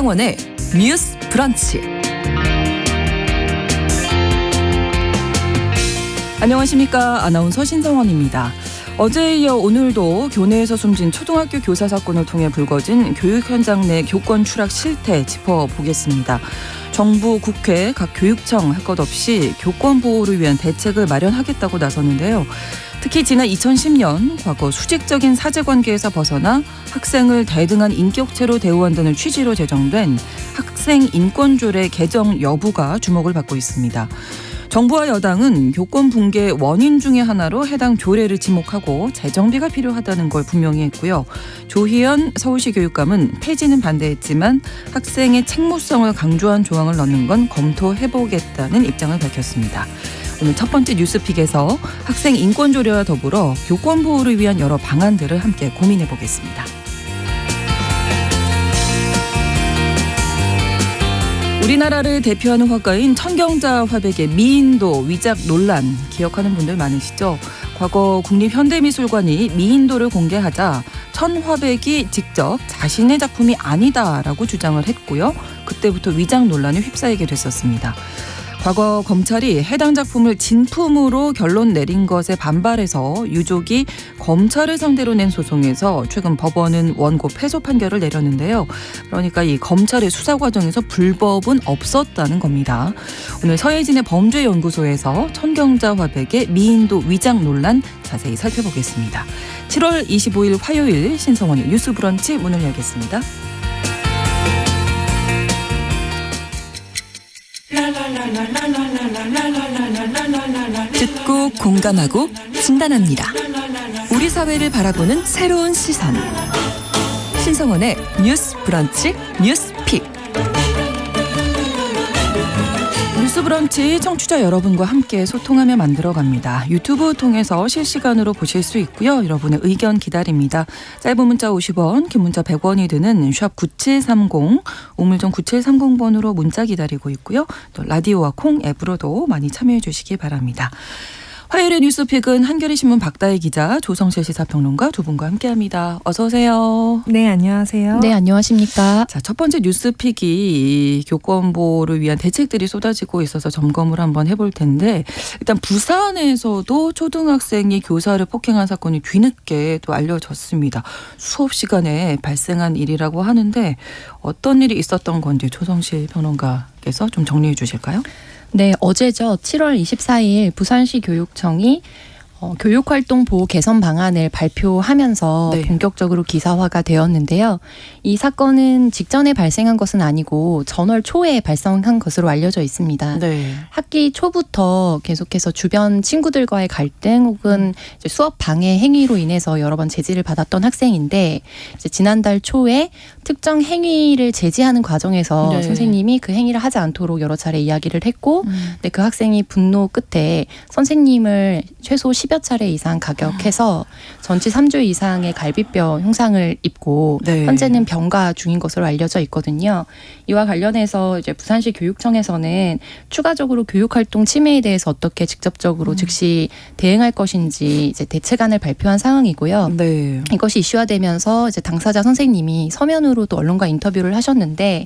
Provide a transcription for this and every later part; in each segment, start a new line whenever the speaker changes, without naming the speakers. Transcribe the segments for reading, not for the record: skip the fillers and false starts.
신성원의 뉴스 브런치. 안녕하십니까. 아나운서 신성원입니다. 어제에 이어 오늘도 교내에서 숨진 초등학교 교사 사건을 통해 불거진 교육 현장 내 교권 추락 실태 짚어보겠습니다. 정부, 국회, 각 교육청 할 것 없이 교권 보호를 위한 대책을 마련하겠다고 나섰는데요. 특히 지난 2010년 과거 수직적인 사제관계에서 벗어나 학생을 대등한 인격체로 대우한다는 취지로 제정된 학생인권조례 개정 여부가 주목을 받고 있습니다. 정부와 여당은 교권 붕괴의 원인 중에 하나로 해당 조례를 지목하고 재정비가 필요하다는 걸 분명히 했고요. 조희연 서울시 교육감은 폐지는 반대했지만 학생의 책무성을 강조한 조항을 넣는 건 검토해보겠다는 입장을 밝혔습니다. 오늘 첫 번째 뉴스픽에서 학생 인권 조례와 더불어 교권 보호를 위한 여러 방안들을 함께 고민해 보겠습니다. 우리나라를 대표하는 화가인 천경자 화백의 미인도 위작 논란 기억하는 분들 많으시죠? 과거 국립현대미술관이 미인도를 공개하자 천화백이 직접 자신의 작품이 아니다라고 주장을 했고요. 그때부터 위작 논란에 휩싸이게 됐었습니다. 과거 검찰이 해당 작품을 진품으로 결론 내린 것에 반발해서 유족이 검찰을 상대로 낸 소송에서 최근 법원은 원고 패소 판결을 내렸는데요. 그러니까 이 검찰의 수사 과정에서 불법은 없었다는 겁니다. 오늘 서예진의 범죄연구소에서 천경자 화백의 미인도 위작 논란 자세히 살펴보겠습니다. 7월 25일 화요일 신성원의 뉴스 브런치 문을 열겠습니다. 듣고 공감하고 진단합니다. 우리 사회를 바라보는 새로운 시선. 신성원의 뉴스 브런치 뉴스픽. 뉴스 브런치 청취자 여러분과 함께 소통하며 만들어갑니다. 유튜브 통해서 실시간으로 보실 수 있고요. 여러분의 의견 기다립니다. 짧은 문자 50원, 긴 문자 100원이 드는 샵 9730, 우물정 9730번으로 문자 기다리고 있고요. 또 라디오와 콩 앱으로도 많이 참여해 주시기 바랍니다. 화요일의 뉴스픽은 한겨레신문 박다혜 기자, 조성실 시사평론가 두 분과 함께합니다. 어서 오세요.
네, 안녕하세요.
네, 안녕하십니까.
자, 첫 번째 뉴스픽이 이 교권 보호를 위한 대책들이 쏟아지고 있어서 점검을 한번 해볼 텐데, 일단 부산에서도 초등학생이 교사를 폭행한 사건이 뒤늦게 또 알려졌습니다. 수업 시간에 발생한 일이라고 하는데 어떤 일이 있었던 건지 조성실 평론가께서 좀 정리해 주실까요?
네, 어제죠. 7월 24일 부산시 교육청이 교육활동 보호 개선 방안을 발표하면서
네.
본격적으로 기사화가 되었는데요. 이 사건은 직전에 발생한 것은 아니고 전월 초에 발생한 것으로 알려져 있습니다.
네.
학기 초부터 계속해서 주변 친구들과의 갈등 혹은 이제 수업 방해 행위로 인해서 여러 번 제지를 받았던 학생인데, 이제 지난달 초에 특정 행위를 제지하는 과정에서
네.
선생님이 그 행위를 하지 않도록 여러 차례 이야기를 했고, 근데 그 학생이 분노 끝에 선생님을 최소 10여 차례 이상 가격해서 전치 3주 이상의 갈비뼈 형상을 입고
네.
현재는 병가 중인 것으로 알려져 있거든요. 이와 관련해서 이제 부산시 교육청에서는 추가적으로 교육활동 침해에 대해서 어떻게 직접적으로 즉시 대응할 것인지 이제 대책안을 발표한 상황이고요.
네.
이것이 이슈화되면서 이제 당사자 선생님이 서면으로 또 언론과 인터뷰를 하셨는데,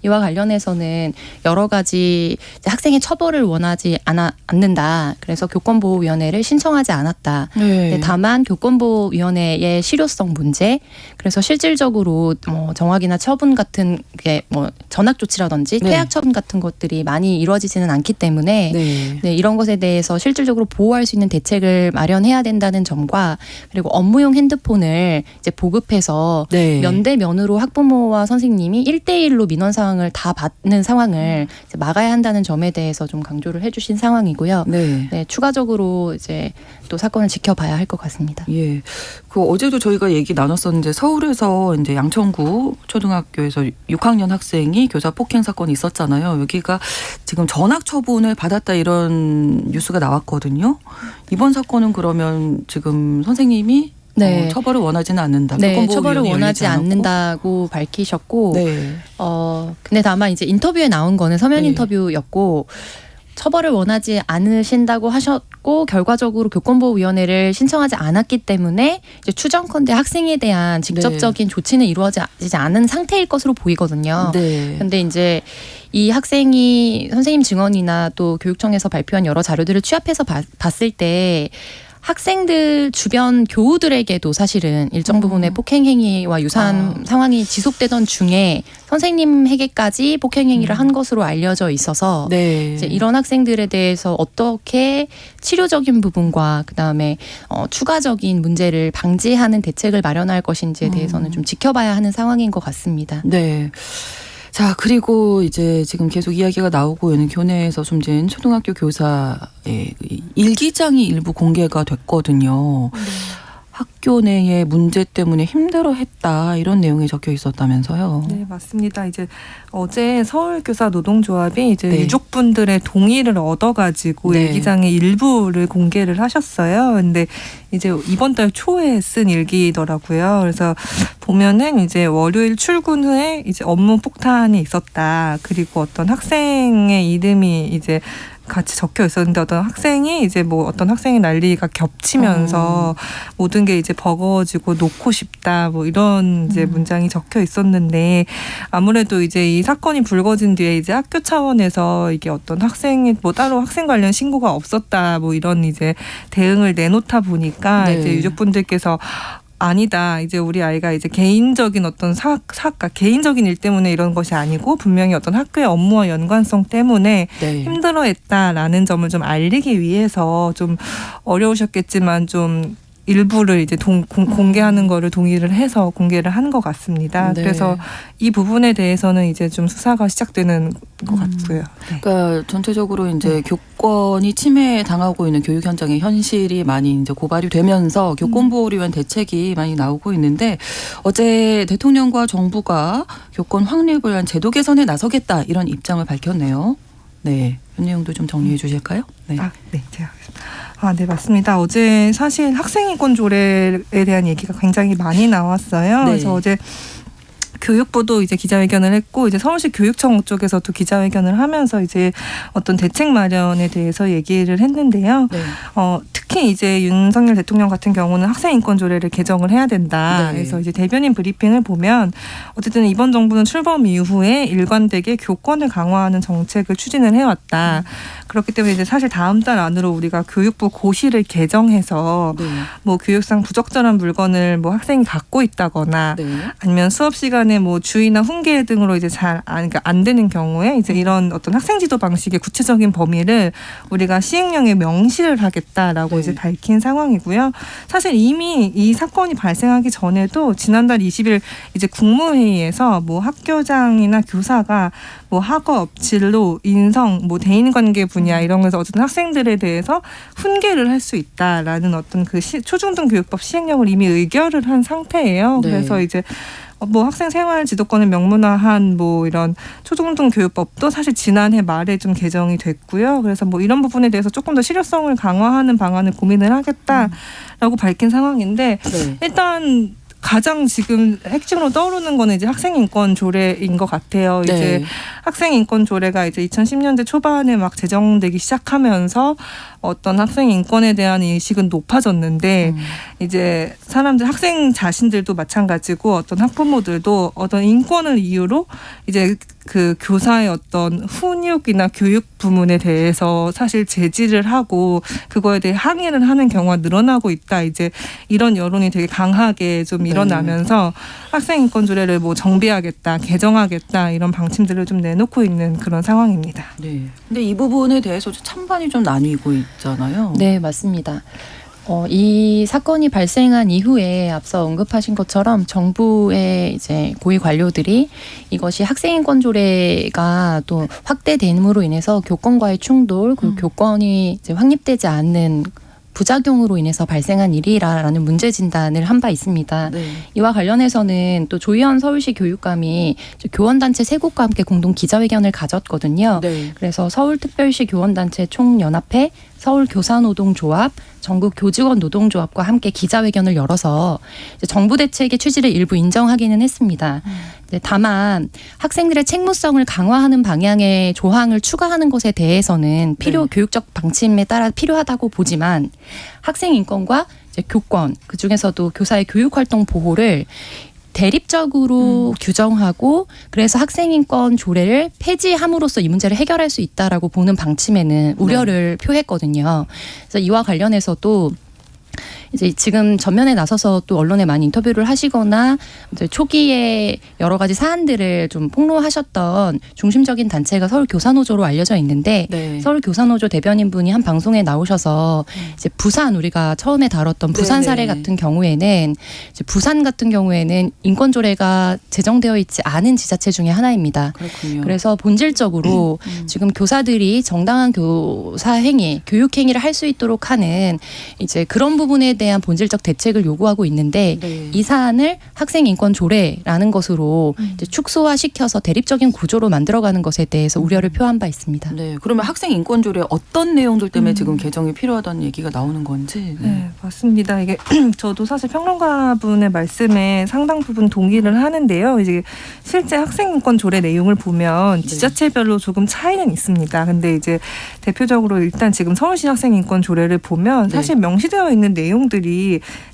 이와 관련해서는 여러 가지 이제 학생의 처벌을 원하지 않는다. 그래서 교권보호위원회를 신청하지 않았다.
네.
다만 교권보호위원회의 실효성 문제, 그래서 실질적으로 뭐 정학이나 처분 같은 게 뭐 전학 조치라든지
네.
퇴학 처분 같은 것들이 많이 이루어지지는 않기 때문에
네.
네, 이런 것에 대해서 실질적으로 보호할 수 있는 대책을 마련해야 된다는 점과, 그리고 업무용 핸드폰을 이제 보급해서
네.
면대면으로 학부모와 선생님이 1대1로 민원 사항을 다 받는 상황을 이제 막아야 한다는 점에 대해서 좀 강조를 해주신 상황이고요.
네.
네, 추가적으로 이제 또 사건을 지켜봐야 할 것 같습니다.
예. 그 어제도 저희가 얘기 나눴었는데, 서울에서 이제 양천구 초등학교에서 6학년 학생이 교사 폭행 사건이 있었잖아요. 여기가 지금 전학 처분을 받았다 이런 뉴스가 나왔거든요. 이번 사건은 그러면 지금 선생님이
네.
처벌을 원하지는 않는다.
네,
교권보호위원회
처벌을 원하지
열리지 않았고.
않는다고 밝히셨고,
네.
근데 다만 이제 인터뷰에 나온 거는 서면
네.
인터뷰였고, 처벌을 원하지 않으신다고 하셨고 결과적으로 교권보호위원회를 신청하지 않았기 때문에 이제 추정컨대 학생에 대한 직접적인 조치는 이루어지지 않은 상태일 것으로 보이거든요. 그런데 이제 이 학생이 선생님 증언이나 또 교육청에서 발표한 여러 자료들을 취합해서 봤을 때 학생들 주변 교우들에게도 사실은 일정 부분의 폭행 행위와 유사한 상황이 지속되던 중에 선생님에게까지 폭행 행위를 한 것으로 알려져 있어서 이제 이런 학생들에 대해서 어떻게 치료적인 부분과 그다음에 추가적인 문제를 방지하는 대책을 마련할 것인지에 대해서는 좀 지켜봐야 하는 상황인 것 같습니다.
네. 자, 그리고 이제 지금 계속 이야기가 나오고 있는 교내에서 숨진 초등학교 교사의 일기장이 일부 공개가 됐거든요. 학교 내의 문제 때문에 힘들어했다 이런 내용이 적혀 있었다면서요.
네, 맞습니다. 이제 어제 서울교사 노동조합이 이제
네.
유족분들의 동의를 얻어가지고
네.
일기장의 일부를 공개를 하셨어요. 근데 이제 이번 달 초에 쓴 일기더라고요. 그래서 보면은 이제 월요일 출근 후에 이제 업무 폭탄이 있었다. 그리고 어떤 학생의 이름이 이제 같이 적혀 있었는데 어떤 학생이 이제 뭐 어떤 학생의 난리가 겹치면서 모든 게 이제 버거워지고 놓고 싶다 뭐 이런 이제 문장이 적혀 있었는데 아무래도 이제 이 사건이 불거진 뒤에 이제 학교 차원에서 이게 어떤 학생이 뭐 따로 학생 관련 신고가 없었다 뭐 이런 이제 대응을 내놓다 보니까
네.
이제 유족분들께서 아니다. 이제 우리 아이가 이제 개인적인 어떤 개인적인 일 때문에 이런 것이 아니고 분명히 어떤 학교의 업무와 연관성 때문에 힘들어했다라는 점을 좀 알리기 위해서 좀 어려우셨겠지만 좀 일부를 이제 공개하는 거를 동의를 해서 공개를 한 것 같습니다. 그래서 이 부분에 대해서는 이제 좀 수사가 시작되는 것 같고요.
그러니까 전체적으로 이제 교권이 침해당하고 있는 교육 현장의 현실이 많이 이제 고발이 되면서 교권 보호를 위한 대책이 많이 나오고 있는데 어제 대통령과 정부가 교권 확립을 위한 제도 개선에 나서겠다 이런 입장을 밝혔네요. 네, 이 내용도 좀 정리해 주실까요? 네.
제가 하겠습니다. 네, 맞습니다. 어제 사실 학생인권 조례에 대한 얘기가 굉장히 많이 나왔어요. 그래서 어제 교육부도 이제 기자회견을 했고 이제 서울시 교육청 쪽에서도 기자회견을 하면서 이제 어떤 대책 마련에 대해서 얘기를 했는데요. 특히 이제 윤석열 대통령 같은 경우는 학생인권조례를 개정을 해야 된다. 그래서 이제 대변인 브리핑을 보면 어쨌든 이번 정부는 출범 이후에 일관되게 교권을 강화하는 정책을 추진을 해왔다. 그렇기 때문에 이제 사실 다음 달 안으로 우리가 교육부 고시를 개정해서 뭐 교육상 부적절한 물건을 뭐 학생이 갖고 있다거나 아니면 수업 시간에 뭐 주의나 훈계 등으로 이제 그러니까 안 되는 경우에 이제 이런 어떤 학생 지도 방식의 구체적인 범위를 우리가 시행령에 명시를 하겠다라고 이제 밝힌 상황이고요. 사실 이미 이 사건이 발생하기 전에도 지난달 20일 이제 국무회의에서 뭐 학교장이나 교사가 뭐 학업, 진로, 인성, 뭐 대인관계 분야 이런 거에서 어쨌든 학생들에 대해서 훈계를 할 수 있다라는 어떤 그 초중등 교육법 시행령을 이미 의결을 한 상태예요. 그래서 이제 뭐 학생 생활 지도권을 명문화한 뭐 이런 초중등 교육법도 사실 지난해 말에 좀 개정이 됐고요. 그래서 뭐 이런 부분에 대해서 조금 더 실효성을 강화하는 방안을 고민을 하겠다라고 밝힌 상황인데 일단 가장 지금 핵심으로 떠오르는 거는 이제 학생인권 조례인 것 같아요. 이제 학생인권 조례가 이제 2010년대 초반에 막 제정되기 시작하면서 어떤 학생 인권에 대한 인식은 높아졌는데 이제 사람들 학생 자신들도 마찬가지고 어떤 학부모들도 어떤 인권을 이유로 이제 그 교사의 어떤 훈육이나 교육 부문에 대해서 사실 제지를 하고 그거에 대해 항의를 하는 경우가 늘어나고 있다. 이제 이런 여론이 되게 강하게 좀 일어나면서 학생 인권 조례를 뭐 정비하겠다, 개정하겠다 이런 방침들을 좀 내놓고 있는 그런 상황입니다.
네. 근데 이 부분에 대해서 찬반이 좀 나뉘고 있잖아요.
네, 맞습니다. 이 사건이 발생한 이후에 앞서 언급하신 것처럼 정부의 이제 고위 관료들이 이것이 학생인권 조례가 또 확대됨으로 인해서 교권과의 충돌, 그리고 교권이 이제 확립되지 않는 부작용으로 인해서 발생한 일이라는 문제 진단을 한 바 있습니다. 이와 관련해서는 또 조희연 서울시 교육감이 교원단체 세 곳과 함께 공동 기자회견을 가졌거든요. 그래서 서울특별시 교원단체 총연합회, 서울교사노동조합, 전국교직원노동조합과 함께 기자회견을 열어서 이제 정부 대책의 취지를 일부 인정하기는 했습니다. 이제 다만 학생들의 책무성을 강화하는 방향의 조항을 추가하는 것에 대해서는 교육적 방침에 따라 필요하다고 보지만 학생 인권과 이제 교권, 그 중에서도 교사의 교육활동 보호를 대립적으로 규정하고 그래서 학생인권 조례를 폐지함으로써 이 문제를 해결할 수 있다라고 보는 방침에는 우려를 표했거든요. 그래서 이와 관련해서도 이제 지금 전면에 나서서 또 언론에 많이 인터뷰를 하시거나 이제 초기에 여러 가지 사안들을 좀 폭로하셨던 중심적인 단체가 서울교사노조로 알려져 있는데 서울교사노조 대변인분이 한 방송에 나오셔서 이제 부산 우리가 처음에 다뤘던 부산 사례 같은 경우에는 이제 부산 같은 경우에는 인권조례가 제정되어 있지 않은 지자체 중에 하나입니다.
그렇군요.
그래서 본질적으로 지금 교사들이 정당한 교사 행위, 교육 행위를 할 수 있도록 하는 이제 그런 부분에 대한 본질적 대책을 요구하고 있는데 이 사안을 학생인권조례라는 것으로 이제 축소화시켜서 대립적인 구조로 만들어가는 것에 대해서 우려를 표한 바 있습니다.
네, 그러면 학생인권조례 어떤 내용들 때문에 지금 개정이 필요하다는 얘기가 나오는 건지.
네, 맞습니다. 이게 저도 사실 평론가분의 말씀에 상당 부분 동의를 하는데요. 이제 실제 학생인권조례 내용을 보면 지자체별로 조금 차이는 있습니다. 근데 이제 대표적으로 일단 지금 서울시 학생인권조례를 보면 사실 명시되어 있는 내용들이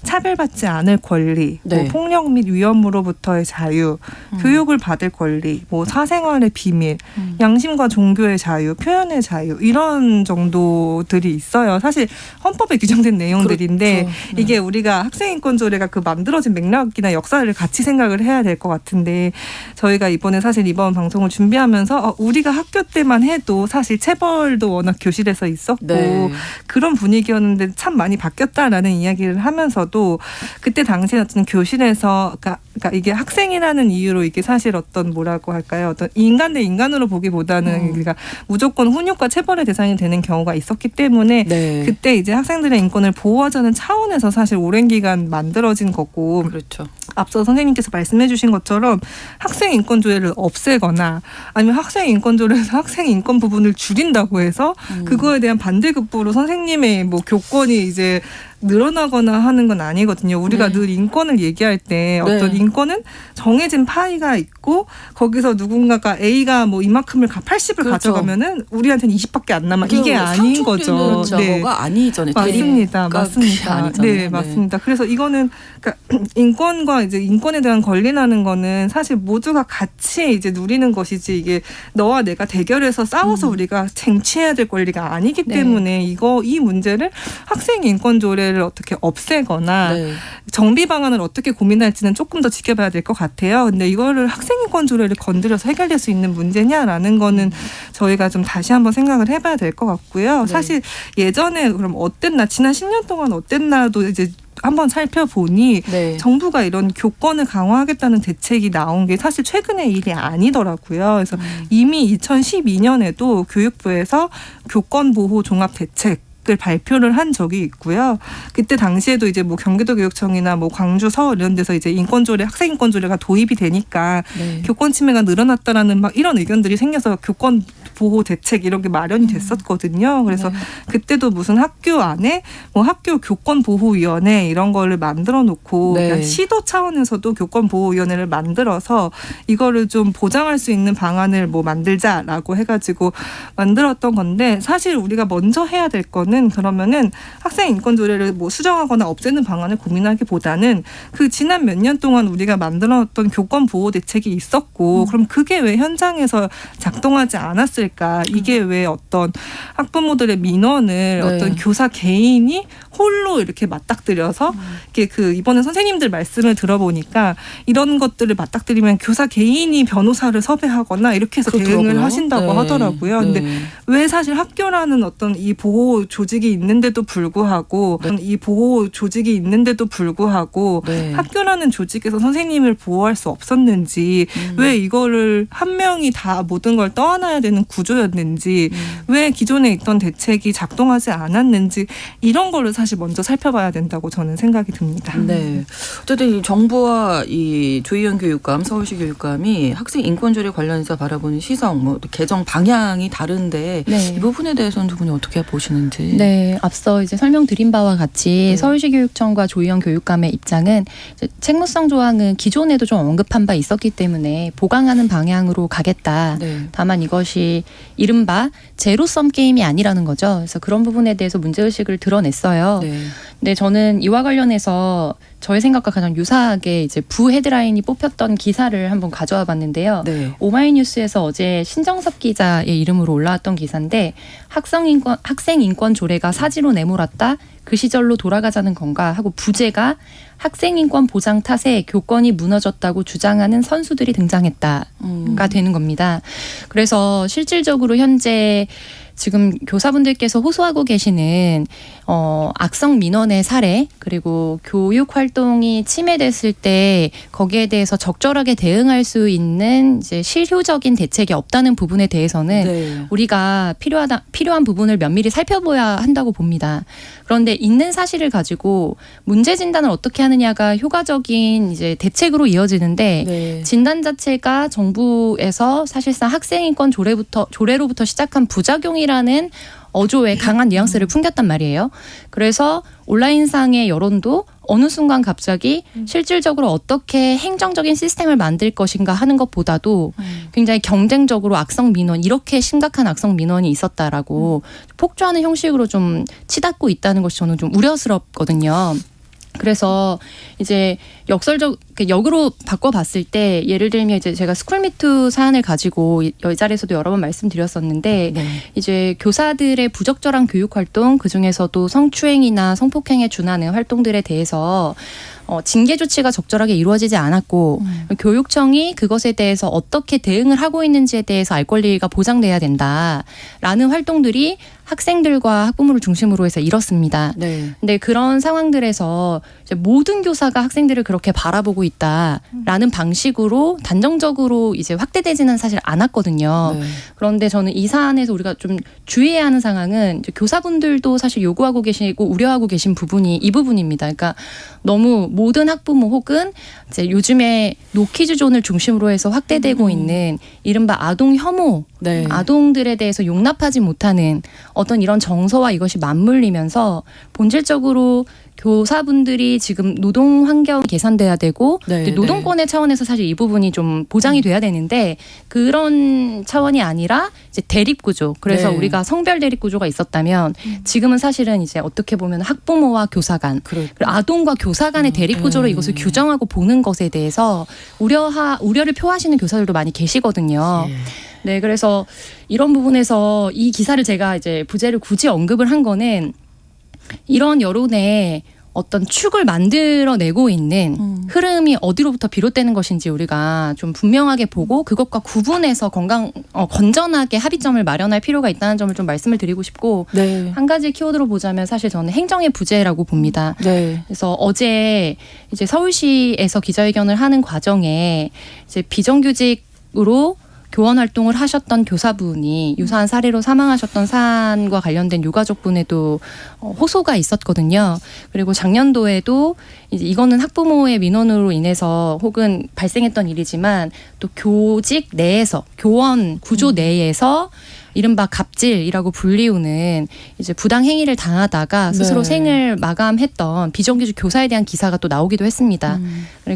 차별받지 않을 권리, 뭐 폭력 및 위험으로부터의 자유, 교육을 받을 권리, 뭐 사생활의 비밀, 양심과 종교의 자유, 표현의 자유 이런 정도들이 있어요. 사실 헌법에 규정된 내용들인데 이게 우리가 학생인권조례가 그 만들어진 맥락이나 역사를 같이 생각을 해야 될 것 같은데 저희가 이번에 사실 이번 방송을 준비하면서 우리가 학교 때만 해도 사실 체벌도 워낙 교실에서 있었고 그런 분위기였는데 참 많이 바뀌었다라는 이야기를 하면서도 그때 당시에 어떤 교실에서 그러니까 이게 학생이라는 이유로 이게 사실 어떤 뭐라고 할까요? 어떤 인간 대 인간으로 보기보다는 그러니까 무조건 훈육과 체벌의 대상이 되는 경우가 있었기 때문에 그때 이제 학생들의 인권을 보호하자는 차원에서 사실 오랜 기간 만들어진 거고
그렇죠.
앞서 선생님께서 말씀해 주신 것처럼 학생인권조례를 없애거나 아니면 학생인권조례에서 학생인권 부분을 줄인다고 해서 그거에 대한 반대급부로 선생님의 뭐 교권이 이제 늘어나거나 하는 건 아니거든요. 우리가 늘 인권을 얘기할 때 어떤 인권은 정해진 파이가 있고 거기서 누군가가 A가 뭐 이만큼을 80을 가져가면은 우리한테는 20밖에 안 남아. 이게 아닌 거죠.
가 아니잖아요.
맞습니다. 맞습니다. 네, 맞습니다. 그래서 이거는 그러니까 인권과 이제 인권에 대한 권리라는 거는 사실 모두가 같이 이제 누리는 것이지 이게 너와 내가 대결해서 싸워서 우리가 쟁취해야 될 권리가 아니기 때문에 이 문제를 학생 인권조례 를 어떻게 없애거나 정비 방안을 어떻게 고민할지는 조금 더 지켜봐야 될 것 같아요. 근데 이거를 학생인권조례를 건드려서 해결될 수 있는 문제냐라는 거는 저희가 좀 다시 한번 생각을 해봐야 될 것 같고요. 사실 예전에 그럼 어땠나 지난 10년 동안 어땠나도 이제 한번 살펴보니 정부가 이런 교권을 강화하겠다는 대책이 나온 게 사실 최근의 일이 아니더라고요. 그래서 이미 2012년에도 교육부에서 교권보호 종합대책 을 발표를 한 적이 있고요. 그때 당시에도 이제 뭐 경기도교육청이나 뭐 광주, 서울 이런 데서 이제 인권조례, 학생인권조례가 도입이 되니까 교권 침해가 늘어났다라는 막 이런 의견들이 생겨서 교권 보호 대책 이런 게 마련이 됐었거든요. 그래서 그때도 무슨 학교 안에 뭐 학교 교권 보호위원회 이런 거를 만들어 놓고 그러니까 시도 차원에서도 교권 보호위원회를 만들어서 이거를 좀 보장할 수 있는 방안을 뭐 만들자라고 해가지고 만들었던 건데 사실 우리가 먼저 해야 될 거는 그러면은 학생 인권 조례를 뭐 수정하거나 없애는 방안을 고민하기보다는 그 지난 몇 년 동안 우리가 만들어놨던 교권 보호 대책이 있었고 그럼 그게 왜 현장에서 작동하지 않았을까? 이게 왜 어떤 학부모들의 민원을 어떤 교사 개인이 홀로 이렇게 맞닥뜨려서 이렇게 그 이번에 선생님들 말씀을 들어보니까 이런 것들을 맞닥뜨리면 교사 개인이 변호사를 섭외하거나 이렇게 해서 대응을 하신다고 하더라고요. 근데 왜 사실 학교라는 어떤 이 보호 조직이 있는데도 불구하고 학교라는 조직에서 선생님을 보호할 수 없었는지 왜 이거를 한 명이 다 모든 걸 떠안아야 되는 구조였는지 왜 기존에 있던 대책이 작동하지 않았는지 이런 거를 사실 사실 먼저 살펴봐야 된다고 저는 생각이 듭니다.
네. 어쨌든 이 정부와 이 조희연 교육감, 서울시 교육감이 학생 인권조례 관련해서 바라보는 시선, 뭐 개정 방향이 다른데
네.
이 부분에 대해서는 두 분이 어떻게 보시는지.
네, 앞서 이제 설명드린 바와 같이 서울시 교육청과 조희연 교육감의 입장은 이제 책무성 조항은 기존에도 좀 언급한 바 있었기 때문에 보강하는 방향으로 가겠다.
네.
다만 이것이 이른바 제로섬 게임이 아니라는 거죠. 그래서 그런 부분에 대해서 문제의식을 드러냈어요.
네.
네, 저는 이와 관련해서 저의 생각과 가장 유사하게 이제 부 헤드라인이 뽑혔던 기사를 한번 가져와 봤는데요.
네.
오마이뉴스에서 어제 신정섭 기자의 이름으로 올라왔던 기사인데 학생 인권 조례가 사지로 내몰았다. 그 시절로 돌아가자는 건가 하고 부제가 학생 인권 보장 탓에 교권이 무너졌다고 주장하는 선수들이 등장했다가 되는 겁니다. 그래서 실질적으로 현재 지금 교사분들께서 호소하고 계시는 악성 민원의 사례 그리고 교육 활동이 침해됐을 때 거기에 대해서 적절하게 대응할 수 있는 이제 실효적인 대책이 없다는 부분에 대해서는
네.
우리가 필요한 부분을 면밀히 살펴봐야 한다고 봅니다. 그런데 있는 사실을 가지고 문제 진단을 어떻게 하느냐가 효과적인 이제 대책으로 이어지는데
네.
진단 자체가 정부에서 사실상 학생인권 조례로부터 시작한 부작용이라는 어조의 강한 뉘앙스를 풍겼단 말이에요. 그래서 온라인상의 여론도 어느 순간 갑자기 실질적으로 어떻게 행정적인 시스템을 만들 것인가 하는 것보다도 굉장히 경쟁적으로 악성 민원, 이렇게 심각한 악성 민원이 있었다라고 폭주하는 형식으로 좀 치닫고 있다는 것이 저는 좀 우려스럽거든요. 그래서 이제 역으로 바꿔봤을 때 예를 들면 이제 제가 스쿨미투 사안을 가지고 이 자리에서도 여러 번 말씀드렸었는데
네.
이제 교사들의 부적절한 교육 활동 그중에서도 성추행이나 성폭행에 준하는 활동들에 대해서 징계 조치가 적절하게 이루어지지 않았고 교육청이 그것에 대해서 어떻게 대응을 하고 있는지에 대해서 알 권리가 보장돼야 된다라는 활동들이 학생들과 학부모를 중심으로 해서 이렇습니다.
네.
근데 그런 상황들에서 이제 모든 교사가 학생들을 그렇게 바라보고 있다라는 방식으로 단정적으로 이제 확대되지는 사실 않았거든요.
네.
그런데 저는 이 사안에서 우리가 좀 주의해야 하는 상황은 이제 교사분들도 사실 요구하고 계시고 우려하고 계신 부분이 이 부분입니다. 그러니까 너무 모든 학부모 혹은 이제 요즘에 노키즈존을 중심으로 해서 확대되고 있는 이른바 아동 혐오,
네.
아동들에 대해서 용납하지 못하는 어떤 이런 정서와 이것이 맞물리면서 본질적으로 교사분들이 지금 노동 환경 개선돼야 되고
네,
노동권의 차원에서 사실 이 부분이 좀 보장이 돼야 되는데 그런 차원이 아니라 이제 대립 구조. 그래서
네.
우리가 성별 대립 구조가 있었다면 지금은 사실은 이제 어떻게 보면 학부모와 교사 간 그리고 아동과 교사 간의 대립 구조로 이것을 규정하고 보는 것에 대해서 우려를 표하시는 교사들도 많이 계시거든요.
예.
네, 그래서 이런 부분에서 이 기사를 제가 이제 부제를 굳이 언급을 한 거는 이런 여론에 어떤 축을 만들어내고 있는 흐름이 어디로부터 비롯되는 것인지 우리가 좀 분명하게 보고 그것과 구분해서 건전하게 합의점을 마련할 필요가 있다는 점을 좀 말씀을 드리고 싶고
네.
한 가지 키워드로 보자면 사실 저는 행정의 부재라고 봅니다.
네.
그래서 어제 이제 서울시에서 기자회견을 하는 과정에 이제 비정규직으로 교원 활동을 하셨던 교사분이 유사한 사례로 사망하셨던 사안과 관련된 유가족분에도 호소가 있었거든요. 그리고 작년도에도 이제 이거는 학부모의 민원으로 인해서 혹은 발생했던 일이지만 또 교직 내에서 교원 구조 내에서 이른바 갑질이라고 불리우는 이제 부당 행위를 당하다가 스스로
네.
생을 마감했던 비정규직 교사에 대한 기사가 또 나오기도 했습니다.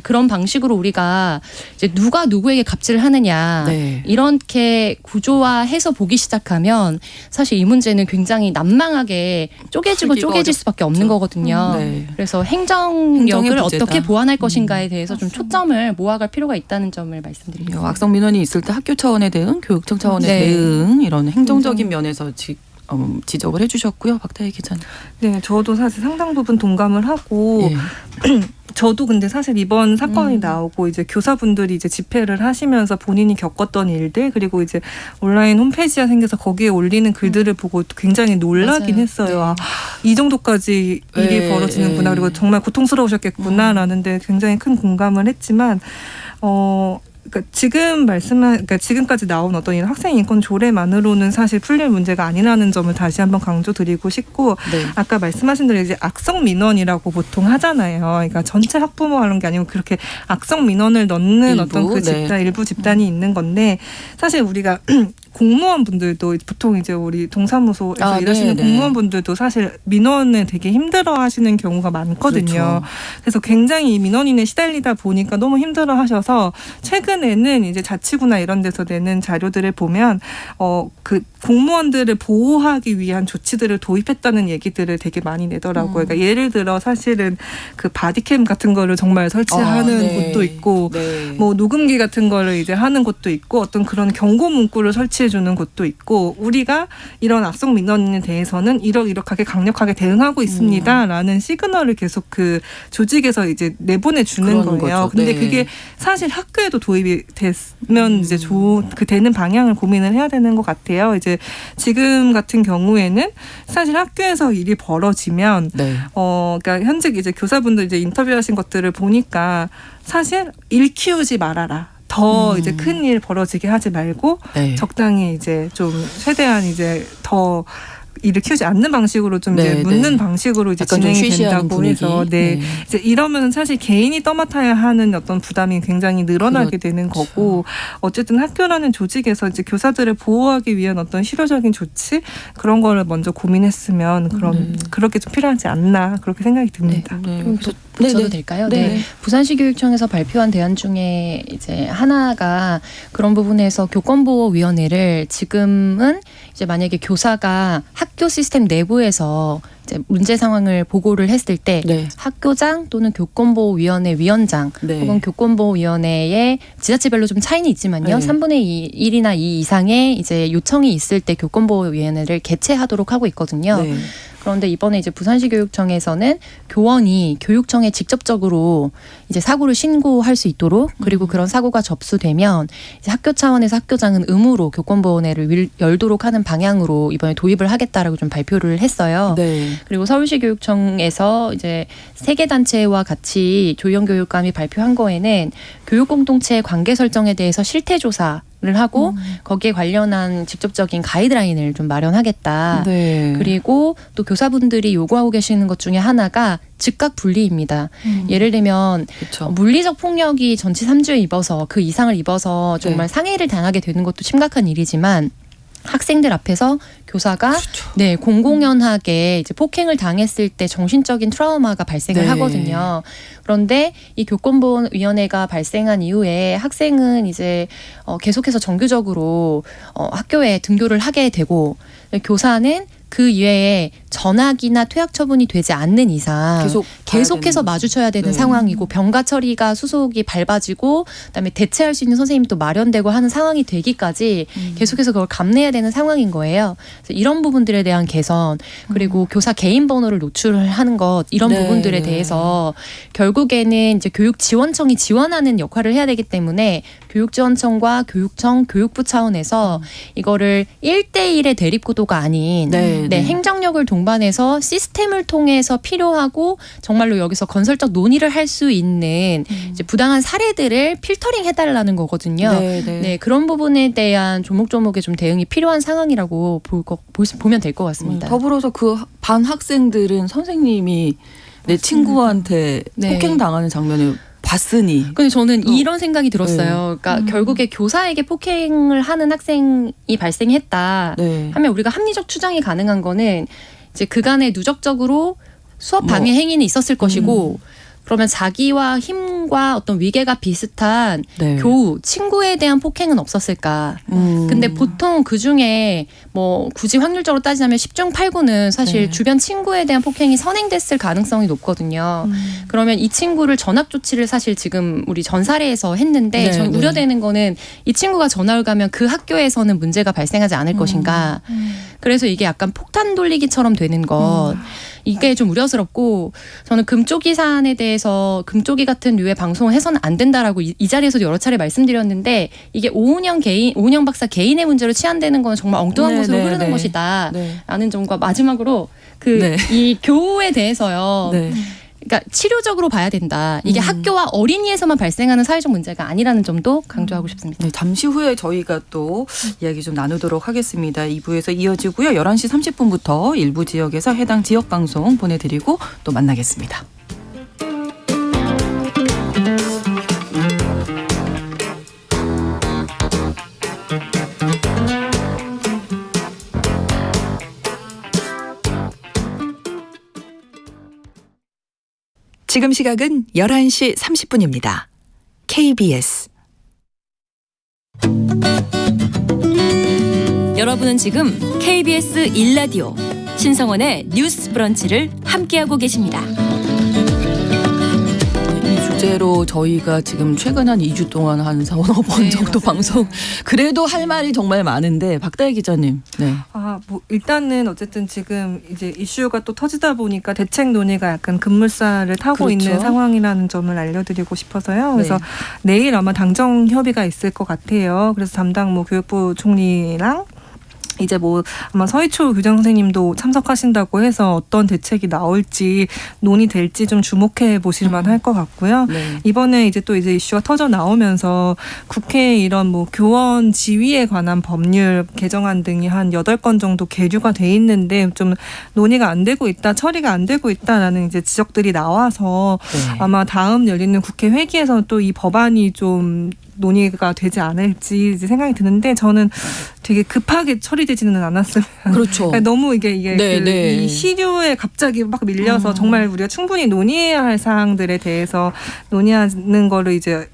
그런 방식으로 우리가 이제 누가 누구에게 갑질을 하느냐
네.
이렇게 구조화해서 보기 시작하면 사실 이 문제는 굉장히 난망하게 쪼개질 수밖에 없는 거거든요.
네.
그래서 행정력을
행정의 부재다.
어떻게 보완할 것인가에 대해서 좀 초점을 모아갈 필요가 있다는 점을 말씀드리겠습니다.
악성 민원이 있을 때 학교 차원의 대응, 교육청 차원의
네.
대응 이런 행정적인 면에서 지적을 해주셨고요. 박태희 기자님.
네, 저도 사실 상당 부분 동감을 하고
예.
저도 근데 사실 이번 사건이 나오고 이제 교사분들이 이제 집회를 하시면서 본인이 겪었던 일들 그리고 이제 온라인 홈페이지가 생겨서 거기에 올리는 글들을 보고 굉장히 놀라긴
맞아요.
했어요. 아, 이 정도까지 일이
네,
벌어지는구나.
네.
그리고 정말 고통스러우셨겠구나라는 데 굉장히 큰 공감을 했지만 그러니까 그러니까 지금까지 나온 어떤 이런 학생 인권 조례만으로는 사실 풀릴 문제가 아니라는 점을 다시 한번 강조드리고 싶고
네.
아까 말씀하신 대로 이제 악성 민원이라고 보통 하잖아요. 그러니까 전체 학부모 하는 게 아니고 그렇게 악성 민원을 넣는
일부,
어떤 그
네.
집단 일부 집단이 있는 건데 사실 우리가 공무원분들도 보통 이제 우리 동사무소에서 일하시는
네.
공무원분들도 사실 민원을 되게 힘들어하시는 경우가 많거든요.
그렇죠.
그래서 굉장히 이 민원인에 시달리다 보니까 너무 힘들어하셔서 최근에는 이제 자치구나 이런 데서 내는 자료들을 보면 그 공무원들을 보호하기 위한 조치들을 도입했다는 얘기들을 되게 많이 내더라고요. 그러니까 예를 들어 사실은 그 바디캠 같은 거를 정말 설치하는
네.
곳도 있고
네.
뭐 녹음기 같은 거를 이제 하는 곳도 있고 어떤 그런 경고 문구를 설치해 주는 곳도 있고 우리가 이런 악성 민원에 대해서는 이러이러하게 강력하게 대응하고 있습니다라는 시그널을 계속 그 조직에서 이제 내보내 주는
그러는
거예요.
거죠.
근데
네.
그게 사실 학교에도 도입이 됐으면 이제 그 되는 방향을 고민을 해야 되는 것 같아요. 이제 지금 같은 경우에는 사실 학교에서 일이 벌어지면
네.
그러니까 현직 이제 교사분들 이제 인터뷰하신 것들을 보니까 사실 일 키우지 말아라. 더 이제 큰 일 벌어지게 하지 말고
네.
적당히 이제 좀 최대한 이제 더 일을 키우지 않는 방식으로 좀
네,
이제 묻는
네.
방식으로 이제
약간 좀
진행이
쉬쉬하는
된다고
분위기.
해서 네. 이제 이러면 사실 개인이 떠맡아야 하는 어떤 부담이 굉장히 늘어나게 되는 거고 어쨌든 학교라는 조직에서 이제 교사들을 보호하기 위한 어떤 실효적인 조치 그런 거를 먼저 고민했으면 그런 그렇게 좀 필요하지 않나 그렇게 생각이 듭니다.
네.
좀 붙여도 될까요?
네.
네. 부산시 교육청에서 발표한 대안 중에 이제 하나가 그런 부분에서 교권보호위원회를 지금은 이제 만약에 교사가 학교 시스템 내부에서 이제 문제 상황을 보고를 했을 때
네.
학교장 또는 교권보호위원회 위원장
네.
혹은 교권보호위원회의 지자체별로 좀 차이는 있지만요.
네.
3분의 1이나 2 이상의 이제 요청이 있을 때 교권보호위원회를 개최하도록 하고 있거든요.
네.
그런데 이번에 이제 부산시 교육청에서는 교원이 교육청에 직접적으로 이제 사고를 신고할 수 있도록 그리고 그런 사고가 접수되면 이제 학교 차원에서 학교장은 의무로 교권보호원회를 열도록 하는 방향으로 이번에 도입을 하겠다라고 좀 발표를 했어요.
네.
그리고 서울시 교육청에서 이제 세 개 단체와 같이 조영 교육감이 발표한 거에는 교육 공동체 관계 설정에 대해서 실태 조사 를 하고 거기에 관련한 직접적인 가이드라인을 좀 마련하겠다.
네.
그리고 또 교사분들이 요구하고 계시는 것 중에 하나가 즉각 분리입니다. 예를 들면
그렇죠.
물리적 폭력이 전치 3주에 입어서 그 이상을 입어서 정말
네.
상해를 당하게 되는 것도 심각한 일이지만 학생들 앞에서 교사가
그렇죠.
네 공공연하게 이제 폭행을 당했을 때 정신적인 트라우마가 발생을
네.
하거든요. 그런데 이 교권보호위원회가 발생한 이후에 학생은 이제 계속해서 정규적으로 학교에 등교를 하게 되고 교사는 그 이외에 전학이나 퇴학 처분이 되지 않는 이상 계속해서 마주쳐야 되는
네.
상황이고 병가 처리가 수속이 밟아지고 그다음에 대체할 수 있는 선생님이 또 마련되고 하는 상황이 되기까지 계속해서 그걸 감내해야 되는 상황인 거예요. 그래서 이런 부분들에 대한 개선 그리고 교사 개인 번호를 노출하는 것 이런
네.
부분들에 대해서 결국에는 이제 교육지원청이 지원하는 역할을 해야 되기 때문에 교육지원청과 교육청, 교육부 차원에서 이거를 1대1의 대립구도가 아닌 네, 행정력을 동반해서 시스템을 통해서 필요하고 정말로 여기서 건설적 논의를 할 수 있는 이제 부당한 사례들을 필터링 해달라는 거거든요. 네, 그런 부분에 대한 조목조목의 좀 대응이 필요한 상황이라고 보면 될 것 같습니다.
더불어서 그 반 학생들은 선생님이 내 친구한테
네.
폭행당하는 장면을 봤으니.
근데 저는 이런 생각이 들었어요. 그러니까 결국에 교사에게 폭행을 하는 학생이 발생했다
네.
하면 우리가 합리적 추정이 가능한 거는 이제 그간에 누적적으로 수업 방해 행위는 있었을 것이고 그러면 자기와 힘과 어떤 위계가 비슷한
네.
교우, 친구에 대한 폭행은 없었을까. 근데 보통 그중에 뭐 굳이 확률적으로 따지자면 10중 8구는 사실
네.
주변 친구에 대한 폭행이 선행됐을 가능성이 높거든요. 그러면 이 친구를 전학 조치를 사실 지금 우리 전 사례에서 했는데
네,
전
네.
우려되는 거는 이 친구가 전학을 가면 그 학교에서는 문제가 발생하지 않을 것인가. 그래서 이게 약간 폭탄 돌리기처럼 되는 것. 이게 좀 우려스럽고 저는 금쪽이 사안에 대해서 금쪽이 같은 류의 방송을 해서는 안 된다라고 이 자리에서도 여러 차례 말씀드렸는데 이게 오은영 박사 개인의 문제로 치환되는 건 정말 엉뚱한 곳으로 흐르는 것이다.
네.
라는 점과 마지막으로 이 교우에 대해서요.
네.
그러니까 치료적으로 봐야 된다. 이게 학교와 어린이에서만 발생하는 사회적 문제가 아니라는 점도 강조하고 싶습니다.
네, 잠시 후에 저희가 또 이야기 좀 나누도록 하겠습니다. 2부에서 이어지고요. 11시 30분부터 일부 지역에서 해당 지역 방송 보내드리고 또 만나겠습니다.
지금 시각은 11시 30분입니다. KBS
여러분은 지금 KBS 1라디오 신성원의 뉴스 브런치를 함께하고 계십니다.
이 주제로 저희가 지금 최근 한 2주 동안 한 4-5번 정도 방송 그래도 할 말이 정말 많은데 박다혜 기자님. 네.
뭐 일단은 어쨌든 지금 이제 이슈가 또 터지다 보니까 대책 논의가 약간 급물살을 타고
그렇죠.
있는 상황이라는 점을 알려드리고 싶어서요. 그래서
네.
내일 아마 당정 협의가 있을 것 같아요. 그래서 담당 교육부 총리랑 이제 아마 서희초 교장 선생님도 참석하신다고 해서 어떤 대책이 나올지 논의될지 좀 주목해 보실만 할 것 같고요.
네.
이번에 이제 또 이슈가 터져 나오면서 국회에 이런 교원 지위에 관한 법률 개정안 등이 한 8건 정도 계류가 돼 있는데 좀 논의가 안 되고 있다, 처리가 안 되고 있다라는 이제 지적들이 나와서
네.
아마 다음 열리는 국회 회기에서 또 이 법안이 좀 논의가 되지 않을지 이제 생각이 드는데 저는 되게 급하게 처리되지는 않았으면
그렇죠.
그러니까 너무 이게
네, 네.
이 시류에 갑자기 막 밀려서 정말 우리가 충분히 논의해야 할 사항들에 대해서 논의하는 거를 이제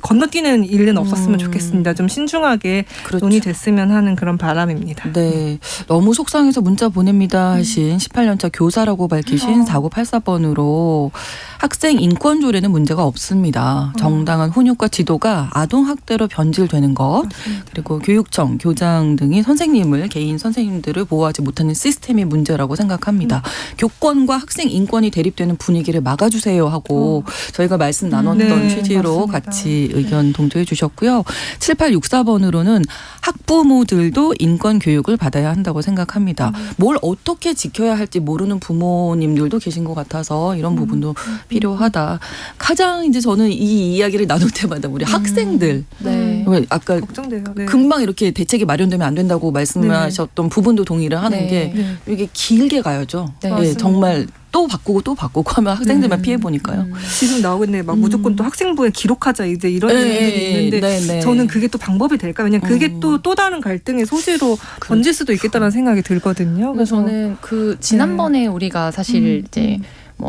건너뛰는 일은 없었으면 좋겠습니다. 좀 신중하게
그렇죠.
논의됐으면 하는 그런 바람입니다.
네. 너무 속상해서 문자 보냅니다 하신 18년차 교사라고 밝히신 4984번으로 학생 인권 조례는 문제가 없습니다. 정당한 훈육과 지도가 아동학대로 변질되는 것 그리고 교육청, 교장 등이 선생님을 개인 선생님들을 보호하지 못하는 시스템이 문제라고 생각합니다. 교권과 학생 인권이 대립되는 분위기를 막아주세요 하고 저희가 말씀 나눴던
네,
취지로
맞습니다.
같이 의견 동조해 주셨고요. 7864번으로는 학부모들도 인권 교육을 받아야 한다고 생각합니다. 뭘 어떻게 지켜야 할지 모르는 부모님들도 계신 것 같아서 이런 부분도 필요하다. 가장 이제 저는 이 이야기를 나눌 때마다 우리 학생들
네.
아까
걱정돼요. 네.
금방 이렇게 대책이 마련되면 안 된다고 말씀하셨던 부분도 동의를 하는
네.
게
네.
이게 길게 가야죠.
네.
네,
맞습니다.
정말 또 바꾸고 하면 학생들만 피해 보니까요.
지금 나오고 있는데 무조건 또 학생부에 기록하자 이제 이런 얘기들이 있는데
네.
저는 그게 또 방법이 될까? 왜냐면 그게 또 다른 갈등의 소지로 번질 수도 있겠다는 생각이 들거든요.
그래서 저는 지난번에 우리가 사실 이제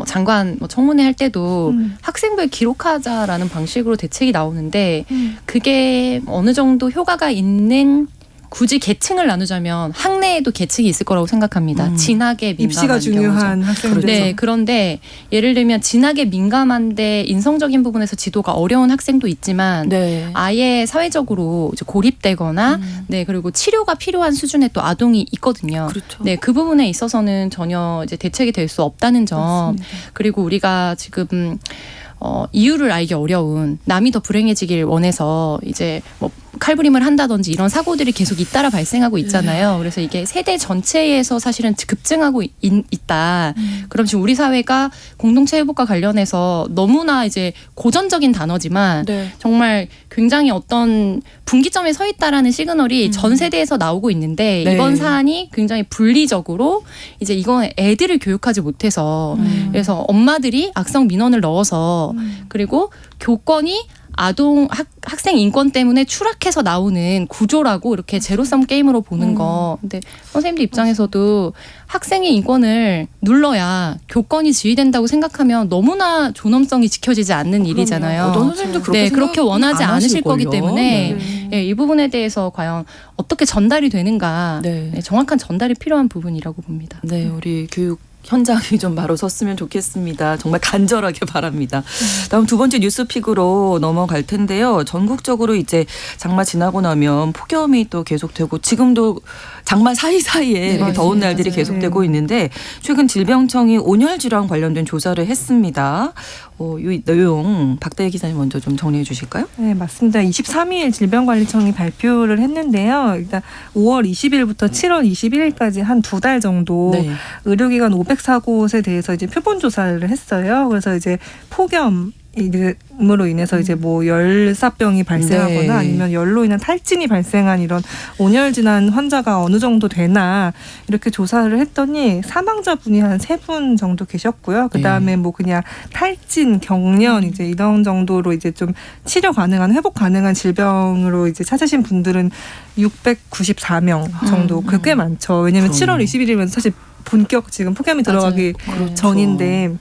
장관 청문회 할 때도 학생부에 기록하자라는 방식으로 대책이 나오는데 그게 어느 정도 효과가 있는 굳이 계층을 나누자면 학내에도 계층이 있을 거라고 생각합니다. 진학에 민감한
입시가 중요한 학생들.
네, 그런데 예를 들면 진학에 민감한데 인성적인 부분에서 지도가 어려운 학생도 있지만
네.
아예 사회적으로 이제 고립되거나 네, 그리고 치료가 필요한 수준의 또 아동이 있거든요.
그렇죠.
네, 그 부분에 있어서는 전혀 이제 대책이 될 수 없다는 점.
맞습니다.
그리고 우리가 지금 이유를 알기 어려운 남이 더 불행해지길 원해서 이제 칼부림을 한다든지 이런 사고들이 계속 잇따라 발생하고 있잖아요. 그래서 이게 세대 전체에서 사실은 급증하고 있다. 그럼 지금 우리 사회가 공동체 회복과 관련해서 너무나 이제 고전적인 단어지만
네.
정말 굉장히 어떤 분기점에 서 있다라는 시그널이 전 세대에서 나오고 있는데
네.
이번 사안이 굉장히 분리적으로 이제 이건 애들을 교육하지 못해서 그래서 엄마들이 악성 민원을 넣어서 그리고 교권이 학생 인권 때문에 추락해서 나오는 구조라고 이렇게 제로섬 게임으로 보는 거. 근데 선생님들 입장에서도 학생의 인권을 눌러야 교권이 지휘된다고 생각하면 너무나 존엄성이 지켜지지 않는 일이잖아요.
어떤 선생님도 그렇게
네, 그렇게 원하지
안
않으실
하실걸요.
거기 때문에
네.
이 부분에 대해서 과연 어떻게 전달이 되는가
네.
정확한 전달이 필요한 부분이라고 봅니다.
네, 우리 교육 현장이 좀 바로 섰으면 좋겠습니다. 정말 간절하게 바랍니다. 다음 두 번째 뉴스픽으로 넘어갈 텐데요. 전국적으로 이제 장마 지나고 나면 폭염이 또 계속되고 지금도 장마 사이사이에 이렇게 더운 날들이
맞아요.
계속되고 있는데 최근 질병청이 온열 질환 관련된 조사를 했습니다. 이 내용 박다혜 기자님 먼저 좀 정리해 주실까요?
네, 맞습니다. 23일 질병관리청이 발표를 했는데요. 일단 5월 20일부터 7월 21일까지 한 2달 정도
네.
의료기관 504곳에 대해서 이제 표본 조사를 했어요. 그래서 이제 폭염으로 인해서 이제 뭐 열사병이 발생하거나
네.
아니면 열로 인한 탈진이 발생한 이런 온열질환 환자가 어느 정도 되나 이렇게 조사를 했더니 사망자분이 한 3분 정도 계셨고요. 그 다음에 뭐 그냥 탈진, 경련 이제 이런 정도로 이제 좀 치료 가능한 회복 가능한 질병으로 이제 찾으신 분들은 694명 정도. 그게 꽤 많죠. 왜냐면
그럼요.
7월 20일이면 사실 본격 지금 폭염이 들어가기
그렇죠.
전인데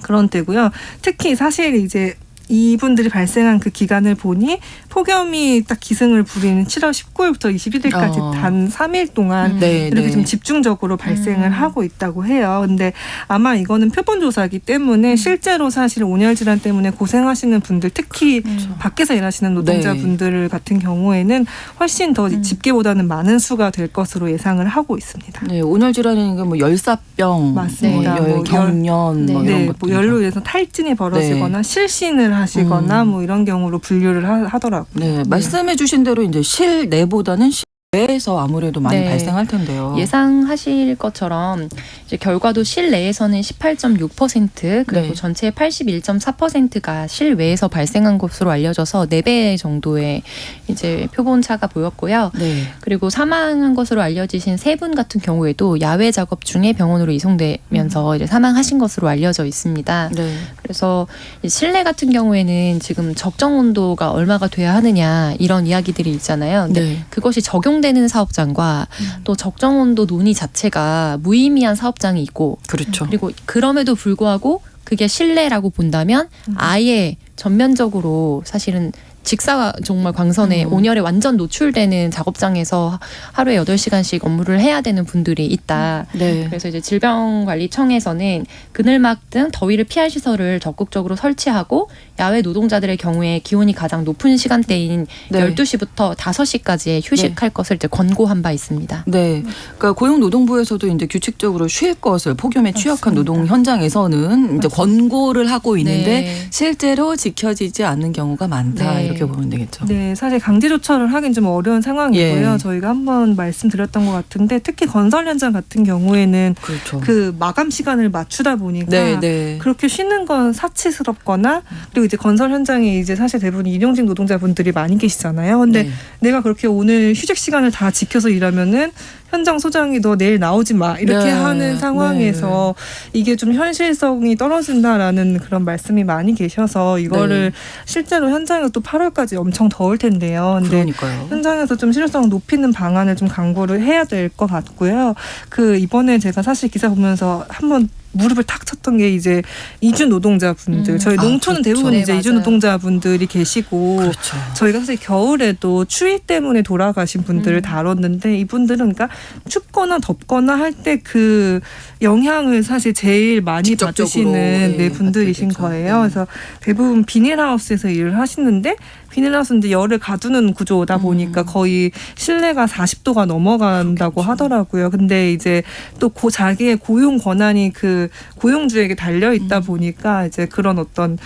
그런 때고요. 특히 사실 이제 이분들이 발생한 그 기간을 보니 폭염이 딱 기승을 부리는 7월 19일부터 21일까지 단 3일 동안
네,
이렇게
네.
좀 집중적으로 발생을 하고 있다고 해요. 근데 아마 이거는 표본조사이기 때문에 실제로 사실 온열질환 때문에 고생하시는 분들 특히 밖에서 일하시는 노동자분들 같은 경우에는 훨씬 더 집계보다는 많은 수가 될 것으로 예상을 하고 있습니다.
네, 온열 질환이니까 뭐 열사병,
맞습니다.
뭐 경련,
네.
뭐 이런
네,
것들.
뭐 열로 인해서 탈진이 벌어지거나 실신을 하시거나 뭐 이런 경우로 분류를 하더라고요.
네, 말씀해주신 대로 이제 실내보다는 실외에서 아무래도 많이
네.
발생할 텐데요.
예상하실 것처럼 이제 결과도 실내에서는 18.6% 그리고
네.
전체의 81.4%가 실외에서 발생한 것으로 알려져서 4배 정도의 이제 표본차가 보였고요.
네.
그리고 사망한 것으로 알려지신 3분 같은 경우에도 야외 작업 중에 병원으로 이송되면서 이제 사망하신 것으로 알려져 있습니다.
네.
그래서 이 실내 같은 경우에는 지금 적정 온도가 얼마가 돼야 하느냐 이런 이야기들이 있잖아요. 근데
네.
그것이 적용되는 사업장과 또 적정 온도 논의 자체가 무의미한 사업장이 있고
그렇죠.
그리고 그럼에도 불구하고 그게 실내라고 본다면 아예 전면적으로 사실은 직사 정말 광선에 온열에 완전 노출되는 작업장에서 하루에 8시간씩 업무를 해야 되는 분들이 있다.
네.
그래서 이제 질병관리청에서는 그늘막 등 더위를 피할 시설을 적극적으로 설치하고 야외 노동자들의 경우에 기온이 가장 높은 시간대인
네.
12시부터 5시까지의 휴식할 것을 이제 권고한 바 있습니다.
네, 그러니까 고용노동부에서도 이제 규칙적으로 쉴 것을 폭염에 취약한 노동 현장에서는 이제 권고를 하고 있는데
네.
실제로 지켜지지 않는 경우가 많다
네.
이렇게 보면 되겠죠.
네, 사실 강제 조처를 하긴 좀 어려운 상황이고요.
예.
저희가 한번 말씀드렸던 것 같은데 특히 건설 현장 같은 경우에는
그렇죠.
그 마감 시간을 맞추다 보니까
네, 네.
그렇게 쉬는 건 사치스럽거나 그리고 이제 건설 현장에 이제 사실 대부분 일용직 노동자분들이 많이 계시잖아요. 근데
네.
내가 그렇게 오늘 휴식 시간을 다 지켜서 일하면은 현장 소장이 너 내일 나오지 마 이렇게
네.
하는 상황에서 이게 좀 현실성이 떨어진다라는 그런 말씀이 많이 계셔서 이거를 실제로 현장에서 또 8월까지 엄청 더울 텐데요. 근데
그러니까요.
현장에서 좀 실효성을 높이는 방안을 좀 강구를 해야 될 것 같고요. 그 이번에 제가 사실 기사 보면서 한번 무릎을 탁 쳤던 게 이제 이주 노동자분들. 저희 농촌은
그렇죠.
대부분
네,
이제 이주
맞아요.
노동자분들이 계시고
그렇죠.
저희가 사실 겨울에도 추위 때문에 돌아가신 분들을 다뤘는데 이분들은 그러니까 춥거나 덥거나 할 때 그 영향을 사실 제일 많이
직접적으로,
받으시는
예,
분들이신
받게 되죠.
거예요. 그래서 대부분 비닐하우스에서 일을 하시는데 비닐하우스는 이제 열을 가두는 구조다 보니까 거의 실내가 40도가 넘어간다고 하더라고요. 근데 이제 또 자기의 고용 권한이 그 고용주에게 달려 있다 보니까 이제 그런 어떤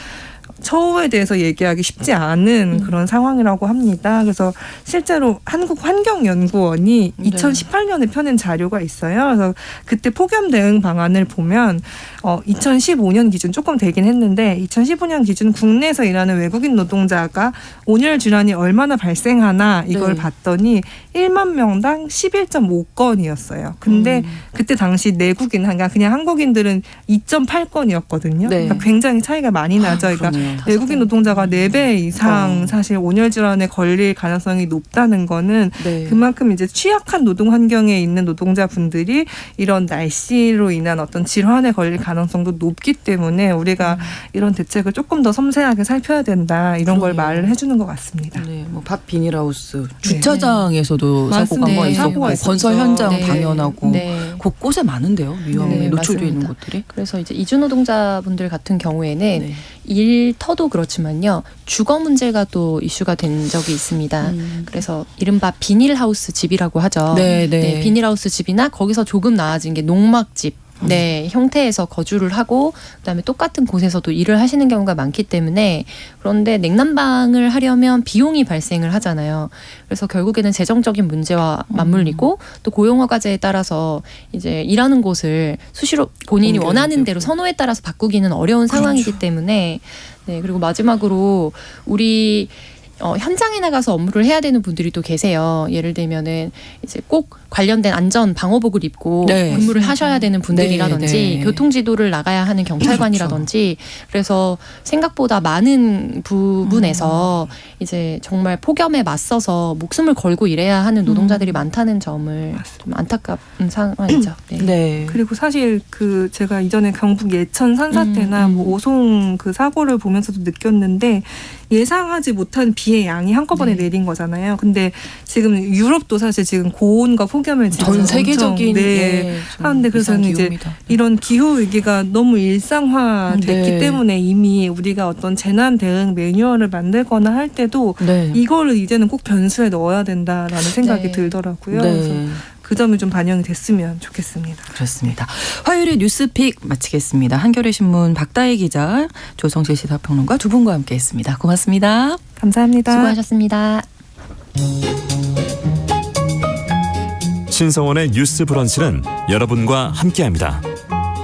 처우에 대해서 얘기하기 쉽지 않은 그런 상황이라고 합니다. 그래서 실제로 한국환경연구원이 2018년에 펴낸 자료가 있어요. 그래서 그때 폭염 대응 방안을 보면 2015년 기준 조금 되긴 했는데 2015년 기준 국내에서 일하는 외국인 노동자가 온열 질환이 얼마나 발생하나 이걸
네.
봤더니 1만 명당 11.5건이었어요. 근데 그때 당시 내국인 그러니까 그냥 한국인들은 2.8건이었거든요.
네.
그러니까 굉장히 차이가 많이 나죠. 그러니까
그러네요.
외국인 노동자가 4배 이상 사실 온열 질환에 걸릴 가능성이 높다는 거는
네.
그만큼 이제 취약한 노동 환경에 있는 노동자분들이 이런 날씨로 인한 어떤 질환에 걸릴 가능성도 높기 때문에 우리가 이런 대책을 조금 더 섬세하게 살펴야 된다 이런 걸
그러네요.
말을 해주는 것 같습니다.
네, 뭐 밥 비닐하우스 주차장에서도 사고가
맞습니다.
한번
네,
있었고
사고가 있었죠.
건설 현장
네.
당연하고
네.
곳곳에 많은데요. 위험에
네,
노출되어 있는
맞습니다.
곳들이.
그래서 이제 이주 노동자분들 같은 경우에는
네.
일터도 그렇지만요. 주거 문제가 또 이슈가 된 적이 있습니다. 그래서 이른바 비닐하우스 집이라고 하죠.
네, 네.
비닐하우스 집이나 거기서 조금 나아진 게 농막집 네, 형태에서 거주를 하고 그다음에 똑같은 곳에서도 일을 하시는 경우가 많기 때문에 그런데 냉난방을 하려면 비용이 발생을 하잖아요. 그래서 결국에는 재정적인 문제와 맞물리고 또 고용허가제에 따라서 이제 일하는 곳을 수시로 본인이 원하는 대로 선호에 따라서 바꾸기는 어려운 상황이기 때문에 네, 그리고 마지막으로 우리 현장에 나가서 업무를 해야 되는 분들이 또 계세요. 예를 들면은 이제 꼭 관련된 안전 방호복을 입고
네.
근무를 하셔야 되는 분들이라든지
네, 네.
교통지도를 나가야 하는 경찰관이라든지 그래서 생각보다 많은 부분에서 이제 정말 폭염에 맞서서 목숨을 걸고 일해야 하는 노동자들이 많다는 점을 좀 안타까운 상황이죠. 네.
네.
그리고 사실 그 제가 이전에 경북 예천 산사태나 뭐 오송 그 사고를 보면서도 느꼈는데 예상하지 못한 비의 양이 한꺼번에 내린 거잖아요. 근데 지금 유럽도 사실 지금 고온과 폭염을 지금
전 세계적인
엄청,
예, 좀
하는데 그래서 저는 이제
이상기후입니다.
이런 기후 위기가 너무 일상화됐기
네.
때문에 이미 우리가 어떤 재난 대응 매뉴얼을 만들거나 할 때도
네.
이거를 이제는 꼭 변수에 넣어야 된다라는 생각이
네.
들더라고요. 그래서
네.
그 점이 좀 반영이 됐으면 좋겠습니다.
그렇습니다. 화요일에 뉴스픽 마치겠습니다. 한겨레 신문 박다혜 기자, 조성실 시사평론가 두 분과 함께했습니다. 고맙습니다.
감사합니다.
수고하셨습니다.
신성원의 뉴스 브런치는 여러분과 함께합니다.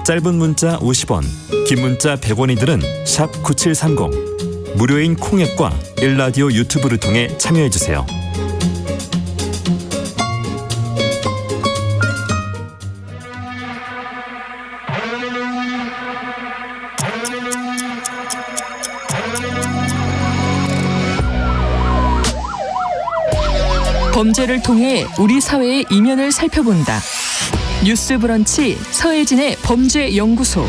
짧은 문자 50원, 긴 문자 100원이들은 샵 9730, 무료인 콩앱과 일라디오 유튜브를 통해 참여해주세요.
범죄를 통해 우리 사회의 이면을 살펴본다. 뉴스 브런치 서혜진의 범죄연구소.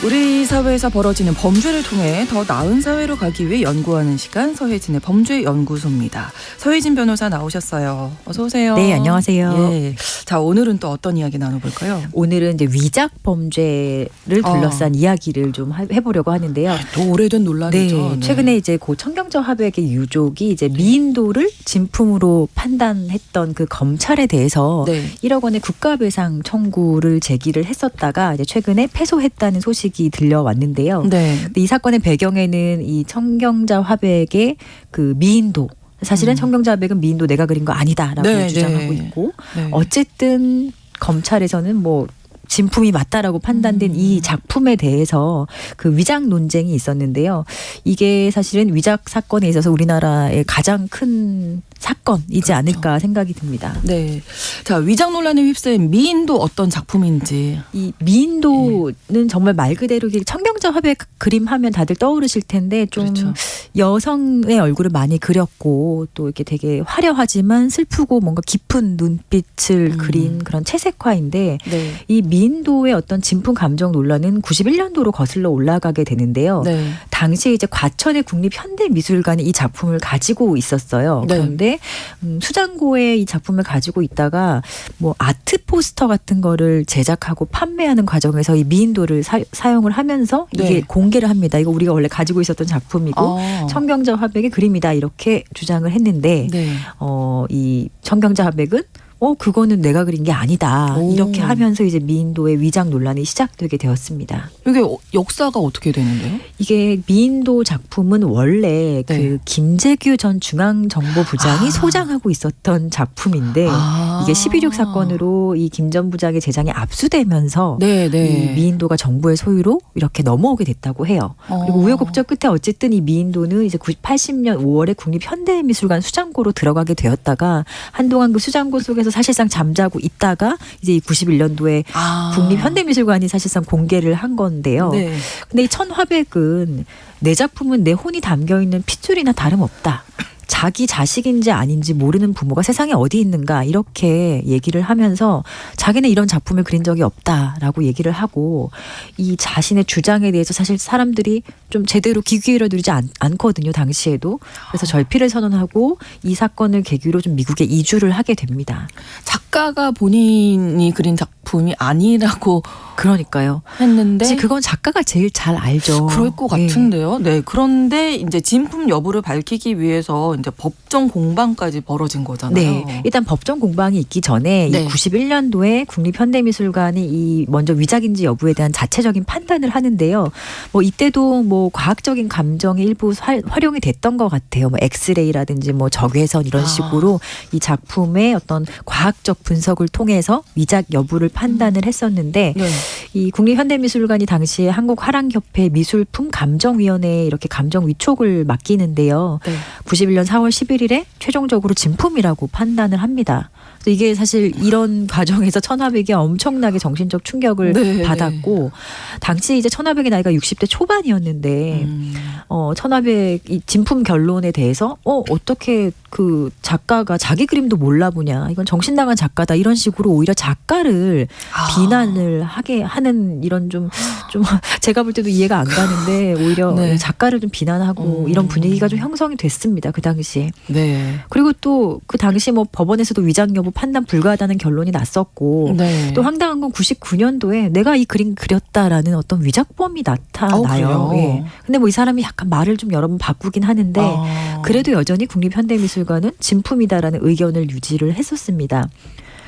우리 사회에서 벌어지는 범죄를 통해 더 나은 사회로 가기 위해 연구하는 시간, 서혜진의 범죄연구소입니다. 서혜진 변호사 나오셨어요. 어서 오세요.
네, 안녕하세요.
예. 자, 오늘은 또 어떤 이야기 나눠볼까요?
오늘은 이제 위작 범죄를 둘러싼 이야기를 좀 해보려고 하는데요.
또 오래된 논란이죠.
네, 최근에 이제 고 청경저 화백의 유족이 이제 미인도를 진품으로 판단했던 그 검찰에 대해서
네.
1억 원의 국가배상 청구를 제기를 했었다가 이제 최근에 패소했다는 소식이 들려왔는데요.
네.
근데 이 사건의 배경에는 이 청경자 화백의 그 미인도, 사실은 청경자 화백은 미인도 내가 그린 거 아니다라고
네,
주장하고
네.
있고
네.
어쨌든 검찰에서는 뭐 진품이 맞다라고 판단된 이 작품에 대해서 그 위작 논쟁이 있었는데요. 이게 사실은 위작 사건에 있어서 우리나라의 가장 큰 사건이지 않을까 생각이 듭니다.
네. 자, 위장 논란에 휩싸인 미인도 어떤 작품인지.
이 미인도는 정말 말 그대로 청경자 화백 그림 하면 다들 떠오르실 텐데 좀
그렇죠.
여성의 얼굴을 많이 그렸고 또 이렇게 되게 화려하지만 슬프고 뭔가 깊은 눈빛을 그린 그런 채색화인데
네.
이 미인도의 어떤 진품 감정 논란은 91년도로 거슬러 올라가게 되는데요.
네.
당시에 이제 과천의 국립현대미술관이 이 작품을 가지고 있었어요.
네.
그런데 수장고에 이 작품을 가지고 있다가 뭐 아트 포스터 같은 거를 제작하고 판매하는 과정에서 이 미인도를 사용을 하면서 이게
네.
공개를 합니다. 이거 우리가 원래 가지고 있었던 작품이고 청경자 화백의 그림이다 이렇게 주장을 했는데
네.
이 청경자 화백은 그거는 내가 그린 게 아니다.
오.
이렇게 하면서 이제 미인도의 위작 논란이 시작되게 되었습니다.
이게 역사가 어떻게 되는데요?
이게 미인도 작품은 원래
네.
그 김재규 전 중앙정보부장이 소장하고 있었던 작품인데 이게 12.6 사건으로 이 김 전 부장의 재산이 압수되면서
네, 네.
이 미인도가 정부의 소유로 이렇게 넘어오게 됐다고 해요. 그리고 우여곡절 끝에 어쨌든 이 미인도는 이제 80년 5월에 국립현대미술관 수장고로 들어가게 되었다가 한동안 그 수장고 속에서 사실상 잠자고 있다가 이제 이 91년도에 국립현대미술관이 사실상 공개를 한 건데요.
네.
근데 이 천화백은 내 작품은 내 혼이 담겨 있는 핏줄이나 다름없다. 자기 자식인지 아닌지 모르는 부모가 세상에 어디 있는가 이렇게 얘기를 하면서 자기는 이런 작품을 그린 적이 없다라고 얘기를 하고 이 자신의 주장에 대해서 사실 사람들이 좀 제대로 귀 기울여들지 않거든요. 당시에도. 그래서 절필을 선언하고 이 사건을 계기로 좀 미국에 이주를 하게 됩니다.
작가가 본인이 그린 작품이 아니라고
그러니까요.
했는데
사실 그건 작가가 제일 잘 알죠.
그럴 것
예.
같은데요. 네. 그런데 이제 진품 여부를 밝히기 위해서 이제 법정 공방까지 벌어진 거잖아요.
네. 일단 법정 공방이 있기 전에
네.
이 91년도에 국립현대미술관이 이 먼저 위작인지 여부에 대한 자체적인 판단을 하는데요. 뭐 이때도 뭐 과학적인 감정이 일부 활용이 됐던 것 같아요. 뭐 엑스레이라든지 뭐 적외선 이런 식으로 이 작품의 어떤 과학적 분석을 통해서 위작 여부를 판단을 했었는데
네.
이 국립현대미술관이 당시에 한국화랑협회 미술품 감정위원회에 이렇게 감정 위촉을 맡기는데요.
네.
91년 4월 11일에 최종적으로 진품이라고 판단을 합니다. 그래서 이게 사실 이런 과정에서 천화백이 엄청나게 정신적 충격을
네,
받았고 당시 이제 천화백의 나이가 60대 초반이었는데 천화백 이 진품 결론에 대해서 어떻게 그 작가가 자기 그림도 몰라보냐 이건 정신 나간 작가다 이런 식으로 오히려 작가를 비난을 하게 하는 이런 좀 제가 볼 때도 이해가 안 가는데 오히려
네.
작가를 좀 비난하고 이런 분위기가 좀 형성이 됐습니다. 그 당시에.
네.
그리고 또 그 당시 뭐 법원에서도 위작 여부 판단 불가하다는 결론이 났었고
네.
또 황당한 건 99년도에 내가 이 그림 그렸다라는 어떤 위작범이 나타나요.
그래요?
예. 근데 뭐 이 사람이 약간 말을 좀 여러 번 바꾸긴 하는데 그래도 여전히 국립현대미술관은 진품이다라는 의견을 유지를 했었습니다.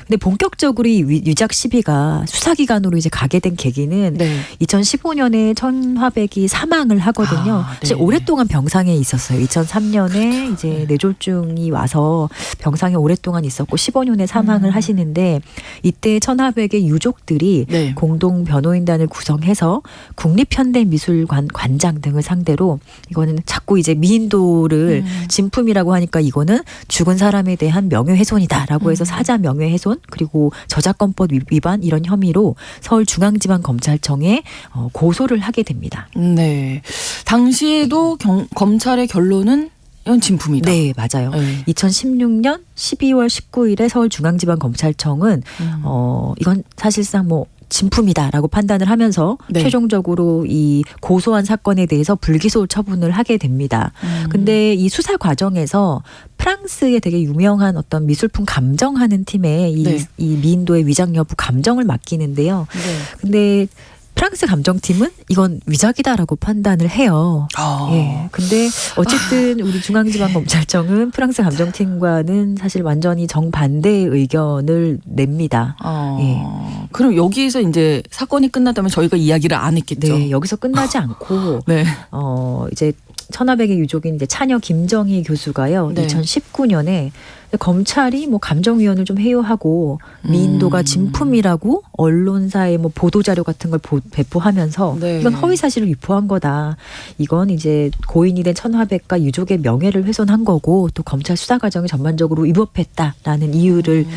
근데 본격적으로 이 위작 시비가 수사기관으로 이제 가게 된 계기는
네.
2015년에 천화백이 사망을 하거든요.
네.
사실 오랫동안 병상에 있었어요. 2003년에 이제 뇌졸중이 와서 병상에 오랫동안 있었고 15년에 사망을 하시는데 이때 천화백의 유족들이
네.
공동 변호인단을 구성해서 국립현대미술관 관장 등을 상대로 이거는 자꾸 이제 미인도를 진품이라고 하니까 이거는 죽은 사람에 대한 명예훼손이다라고 해서 사자 명예훼손 그리고 저작권법 위반 이런 혐의로 서울중앙지방검찰청에 고소를 하게 됩니다.
네. 당시에도 검찰의 결론은 이건 진품이다.
네, 맞아요.
네.
2016년 12월 19일에 서울중앙지방검찰청은 이건 사실상 뭐 진품이다라고 판단을 하면서
네.
최종적으로 이 고소한 사건에 대해서 불기소 처분을 하게 됩니다. 근데 이 수사 과정에서 프랑스의 되게 유명한 어떤 미술품 감정하는 팀에
네.
이 미인도의 위작 여부 감정을 맡기는데요.
네.
근데 프랑스 감정팀은 이건 위작이다라고 판단을 해요. 예. 근데 어쨌든 우리 중앙지방검찰청은 프랑스 감정팀과는 사실 완전히 정반대의 의견을 냅니다. 예.
그럼 여기에서 이제 사건이 끝났다면 저희가 이야기를 안 했겠죠.
네, 여기서 끝나지 않고
네.
이제 천화백의 유족인 이제 차녀 김정희 교수가요.
네.
2019년에 검찰이 뭐 감정위원을 좀 회유하고 미인도가 진품이라고 언론사에 뭐 보도자료 같은 걸 배포하면서
네.
이건 허위사실을 유포한 거다. 이건 이제 고인이 된 천화백과 유족의 명예를 훼손한 거고 또 검찰 수사 과정이 전반적으로 위법했다라는 이유를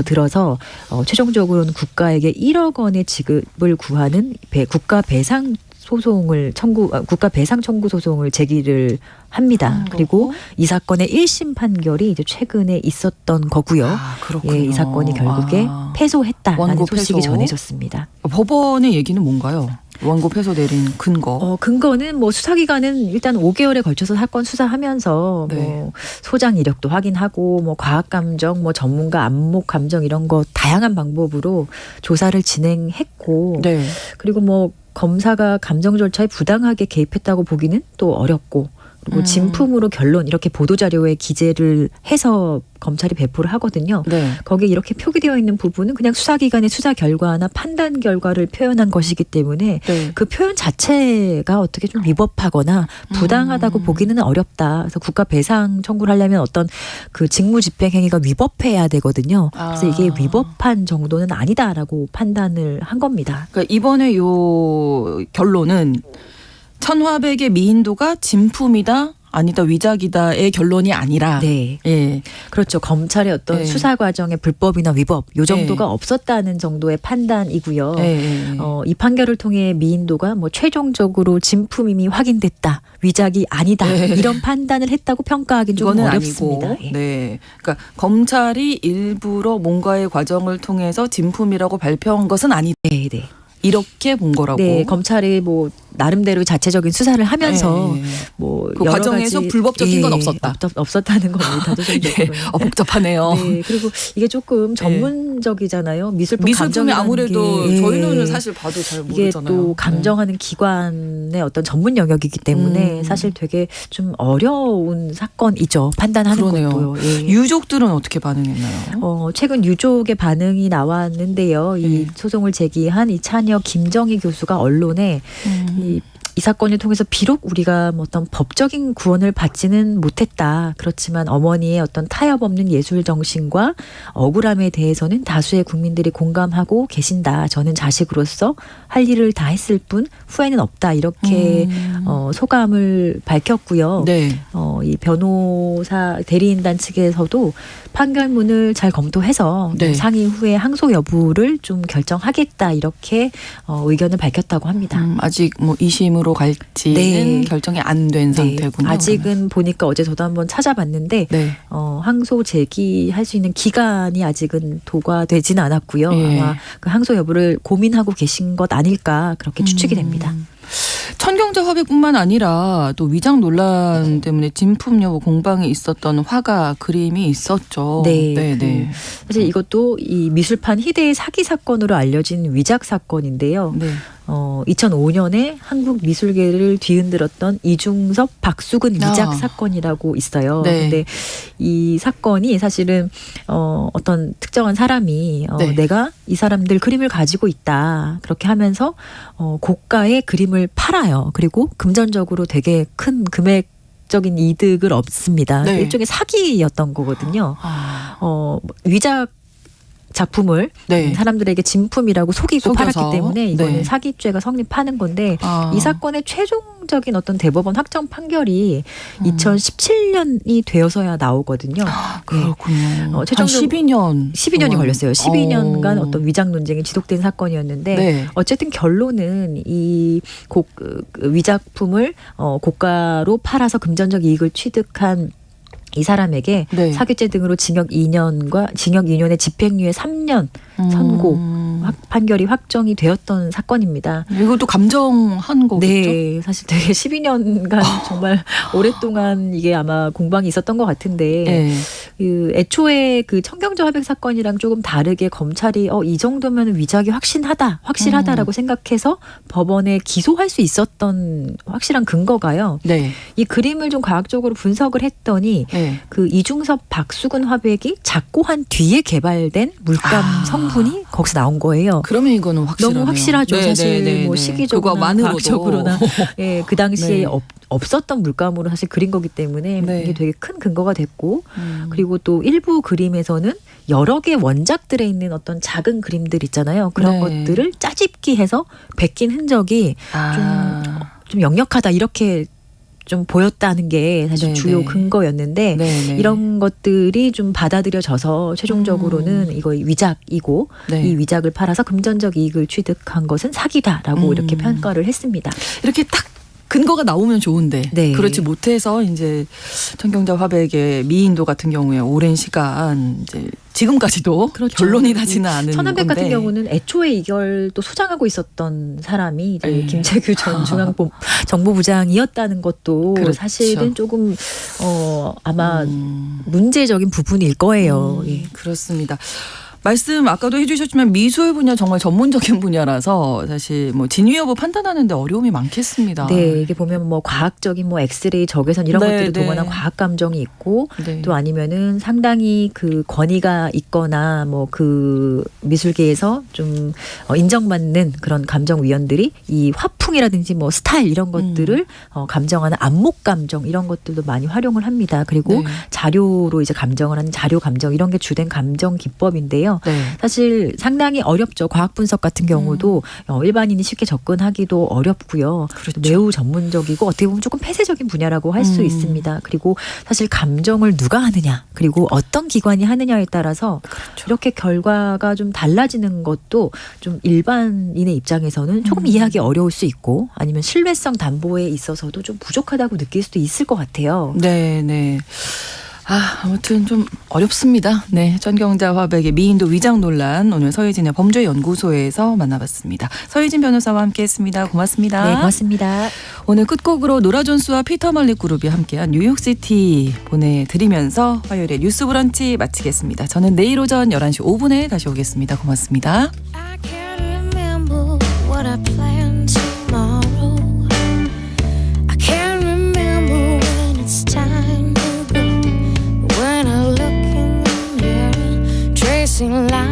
들어서 최종적으로는 국가에게 1억 원의 지급을 구하는 국가 배상 청구 소송을 제기를 합니다. 그리고 이 사건의 1심 판결이 이제 최근에 있었던 거고요.
그렇군요.
예, 이 사건이 결국에 패소했다라는
원고
소식이
패소.
전해졌습니다.
법원의 얘기는 뭔가요? 원고 패소 내린 근거.
근거는 뭐 수사기관은 일단 5개월에 걸쳐서 사건 수사하면서
네.
뭐 소장 이력도 확인하고 뭐 과학감정, 뭐 전문가 안목 감정 이런 거 다양한 방법으로 조사를 진행했고
네.
그리고 뭐 검사가 감정 절차에 부당하게 개입했다고 보기는 또 어렵고 그리고 진품으로 결론 이렇게 보도자료에 기재를 해서 검찰이 배포를 하거든요.
네.
거기에 이렇게 표기되어 있는 부분은 그냥 수사기관의 수사 결과나 판단 결과를 표현한 것이기 때문에
네.
그 표현 자체가 어떻게 좀 위법하거나 부당하다고 보기는 어렵다. 그래서 국가 배상 청구를 하려면 어떤 그 직무집행행위가 위법해야 되거든요. 그래서 이게 위법한 정도는 아니다라고 판단을 한 겁니다.
그러니까 이번에 요 결론은 천화백의 미인도가 진품이다 아니다 위작이다의 결론이 아니라
네.
예.
그렇죠. 검찰의 어떤
네.
수사 과정의 불법이나 위법 요 정도가 없었다는 정도의 판단이고요.
예.
이 판결을 통해 미인도가 뭐 최종적으로 진품임이 확인됐다. 위작이 아니다. 이런 판단을 했다고 평가하기는 좀
이거는
어렵습니다.
아니고,
예.
네. 그러니까 검찰이 일부러 뭔가의 과정을 통해서 진품이라고 발표한 것은 아니다.
네, 네.
이렇게 본 거라고.
네, 검찰이 뭐 나름대로 자체적인 수사를 하면서
예.
뭐
그
여러
과정에서
가지,
불법적인 건 없었다.
없었다는 겁니다.
예. 복잡하네요.
네, 그리고 이게 조금 전문적이잖아요. 미술품
미술품이
감정이라는
아무래도
게.
저희는 사실 봐도 잘
이게
모르잖아요.
또 감정하는 기관의 어떤 전문 영역이기 때문에 사실 되게 좀 어려운 사건이죠. 판단하는
그러네요.
것도요. 예.
유족들은 어떻게 반응했나요?
최근 유족의 반응이 나왔는데요. 이 소송을 제기한 이 차녀 김정희 교수가 언론에 이 사건을 통해서 비록 우리가 뭐 어떤 법적인 구원을 받지는 못했다. 그렇지만 어머니의 어떤 타협 없는 예술 정신과 억울함에 대해서는 다수의 국민들이 공감하고 계신다. 저는 자식으로서 할 일을 다 했을 뿐 후회는 없다. 이렇게 소감을 밝혔고요.
네.
이 변호사 대리인단 측에서도 판결문을 잘 검토해서
네.
상임 후에 항소 여부를 좀 결정하겠다. 이렇게 의견을 밝혔다고 합니다.
아직 뭐 2심으로 갈지는
네.
결정이 안 된 상태군요.
아직은 보니까 어제 저도 한번 찾아봤는데
네.
항소 제기할 수 있는 기간이 아직은 도과되지는 않았고요.
예.
아마 그 항소 여부를 고민하고 계신 것 아닐까 그렇게 추측이 됩니다.
천경제 화폐뿐만 아니라 또 위장 논란 때문에 진품 여부 공방에 있었던 화가 그림이 있었죠.
네,
네.
사실 이것도 이 미술판 희대의 사기 사건으로 알려진 위작 사건인데요.
네.
2005년에 한국 미술계를 뒤흔들었던 이중섭 박수근 위작
아.
사건이라고 있어요.
네.
근데 이 사건이 사실은 어떤 특정한 사람이
네.
내가 이 사람들 그림을 가지고 있다. 그렇게 하면서 고가의 그림을 팔아요. 그리고 금전적으로 되게 큰 금액적인 이득을 얻습니다.
네.
일종의 사기였던 거거든요.
아.
위작 작품을
네.
사람들에게 진품이라고 속이고
속여서.
팔았기 때문에 이거는
네.
사기죄가 성립하는 건데
아.
이 사건의 최종적인 어떤 대법원 확정 판결이 2017년이 되어서야 나오거든요.
그렇군요.
최종적으로
한
12년이 걸렸어요. 12년간
어.
어떤 위장 논쟁이 지속된 사건이었는데
네.
어쨌든 결론은 이 위작품을 고가로 팔아서 금전적 이익을 취득한 이 사람에게
네.
사기죄 등으로 징역 2년의 집행유예 3년 선고 판결이 확정이 되었던 사건입니다.
이것도 감정한 거겠죠?
네, 사실 되게 12년간 정말 오랫동안 이게 아마 공방이 있었던 것 같은데
네.
그 애초에 그 청경제 화백 사건이랑 조금 다르게 검찰이 이 정도면 위작이 확실하다라고 생각해서 법원에 기소할 수 있었던 확실한 근거가요.
네.
이 그림을 좀 과학적으로 분석을 했더니
네.
그 이중섭 박수근 화백이 작고한 뒤에 개발된 물감 성분이 거기서 나온 거예요.
그러면 이거는 확실하네요.
너무 확실하죠. 사실 뭐 시기적으로나
그거만으로도.
과학적으로나 예, 그 당시에
네.
없었던 물감으로 사실 그린 거기 때문에
네.
이게 되게 큰 근거가 됐고 그리고 또 일부 그림에서는 여러 개 원작들에 있는 어떤 작은 그림들 있잖아요. 그런
네.
것들을 짜집기해서 베낀 흔적이 좀 역력하다 이렇게 좀 보였다는 게 사실
네네.
주요 근거였는데
네네.
이런 것들이 좀 받아들여져서 최종적으로는 이거 위작이고
네.
이 위작을 팔아서 금전적 이익을 취득한 것은 사기다라고 이렇게 평가를 했습니다.
이렇게 딱 근거가 나오면 좋은데
네.
그렇지 못해서 이제 천경자 화백의 미인도 같은 경우에 오랜 시간 이제 지금까지도
그렇죠.
결론이 나지는 않은
천안백
건데.
같은 경우는 애초에 이걸 또 소장하고 있었던 사람이 이제
네.
김재규 전 중앙정보부장이었다는 것도
그렇죠.
사실은 조금 아마 문제적인 부분일 거예요. 예.
그렇습니다. 말씀 아까도 해주셨지만 미술 분야 정말 전문적인 분야라서 사실 뭐 진위 여부 판단하는데 어려움이 많겠습니다.
네, 이게 보면 뭐 과학적인 뭐 엑스레이 적외선 이런
네,
것들을
네.
동원한 과학 감정이 있고
네.
또 아니면은 상당히 그 권위가 있거나 뭐 그 미술계에서 좀 인정받는 그런 감정 위원들이 이 화풍이라든지 뭐 스타일 이런 것들을 감정하는 안목 감정 이런 것들도 많이 활용을 합니다. 그리고
네.
자료로 이제 감정을 하는 자료 감정 이런 게 주된 감정 기법인데요.
네.
사실 상당히 어렵죠. 과학 분석 같은 경우도 일반인이 쉽게 접근하기도 어렵고요.
그렇죠.
매우 전문적이고 어떻게 보면 조금 폐쇄적인 분야라고 할 수 있습니다. 그리고 사실 감정을 누가 하느냐 그리고 어떤 기관이 하느냐에 따라서 이렇게 결과가 좀 달라지는 것도 좀 일반인의 입장에서는 조금 이해하기 어려울 수 있고 아니면 신뢰성 담보에 있어서도 좀 부족하다고 느낄 수도 있을 것 같아요.
네, 네. 아무튼 좀 어렵습니다. 네, 전경자 화백의 미인도 위장 논란 오늘 서예진의 범죄연구소에서 만나봤습니다. 서예진 변호사와 함께했습니다. 고맙습니다.
네, 고맙습니다.
오늘 끝곡으로 노라 존스와 피터 말릭 그룹이 함께한 뉴욕시티 보내드리면서 화요일에 뉴스브런치 마치겠습니다. 저는 내일 오전 11시 5분에 다시 오겠습니다. 고맙습니다.
I can't remember what I planned tomorrow. I can't remember when it's time to go. When I look in the mirror, tracing lines.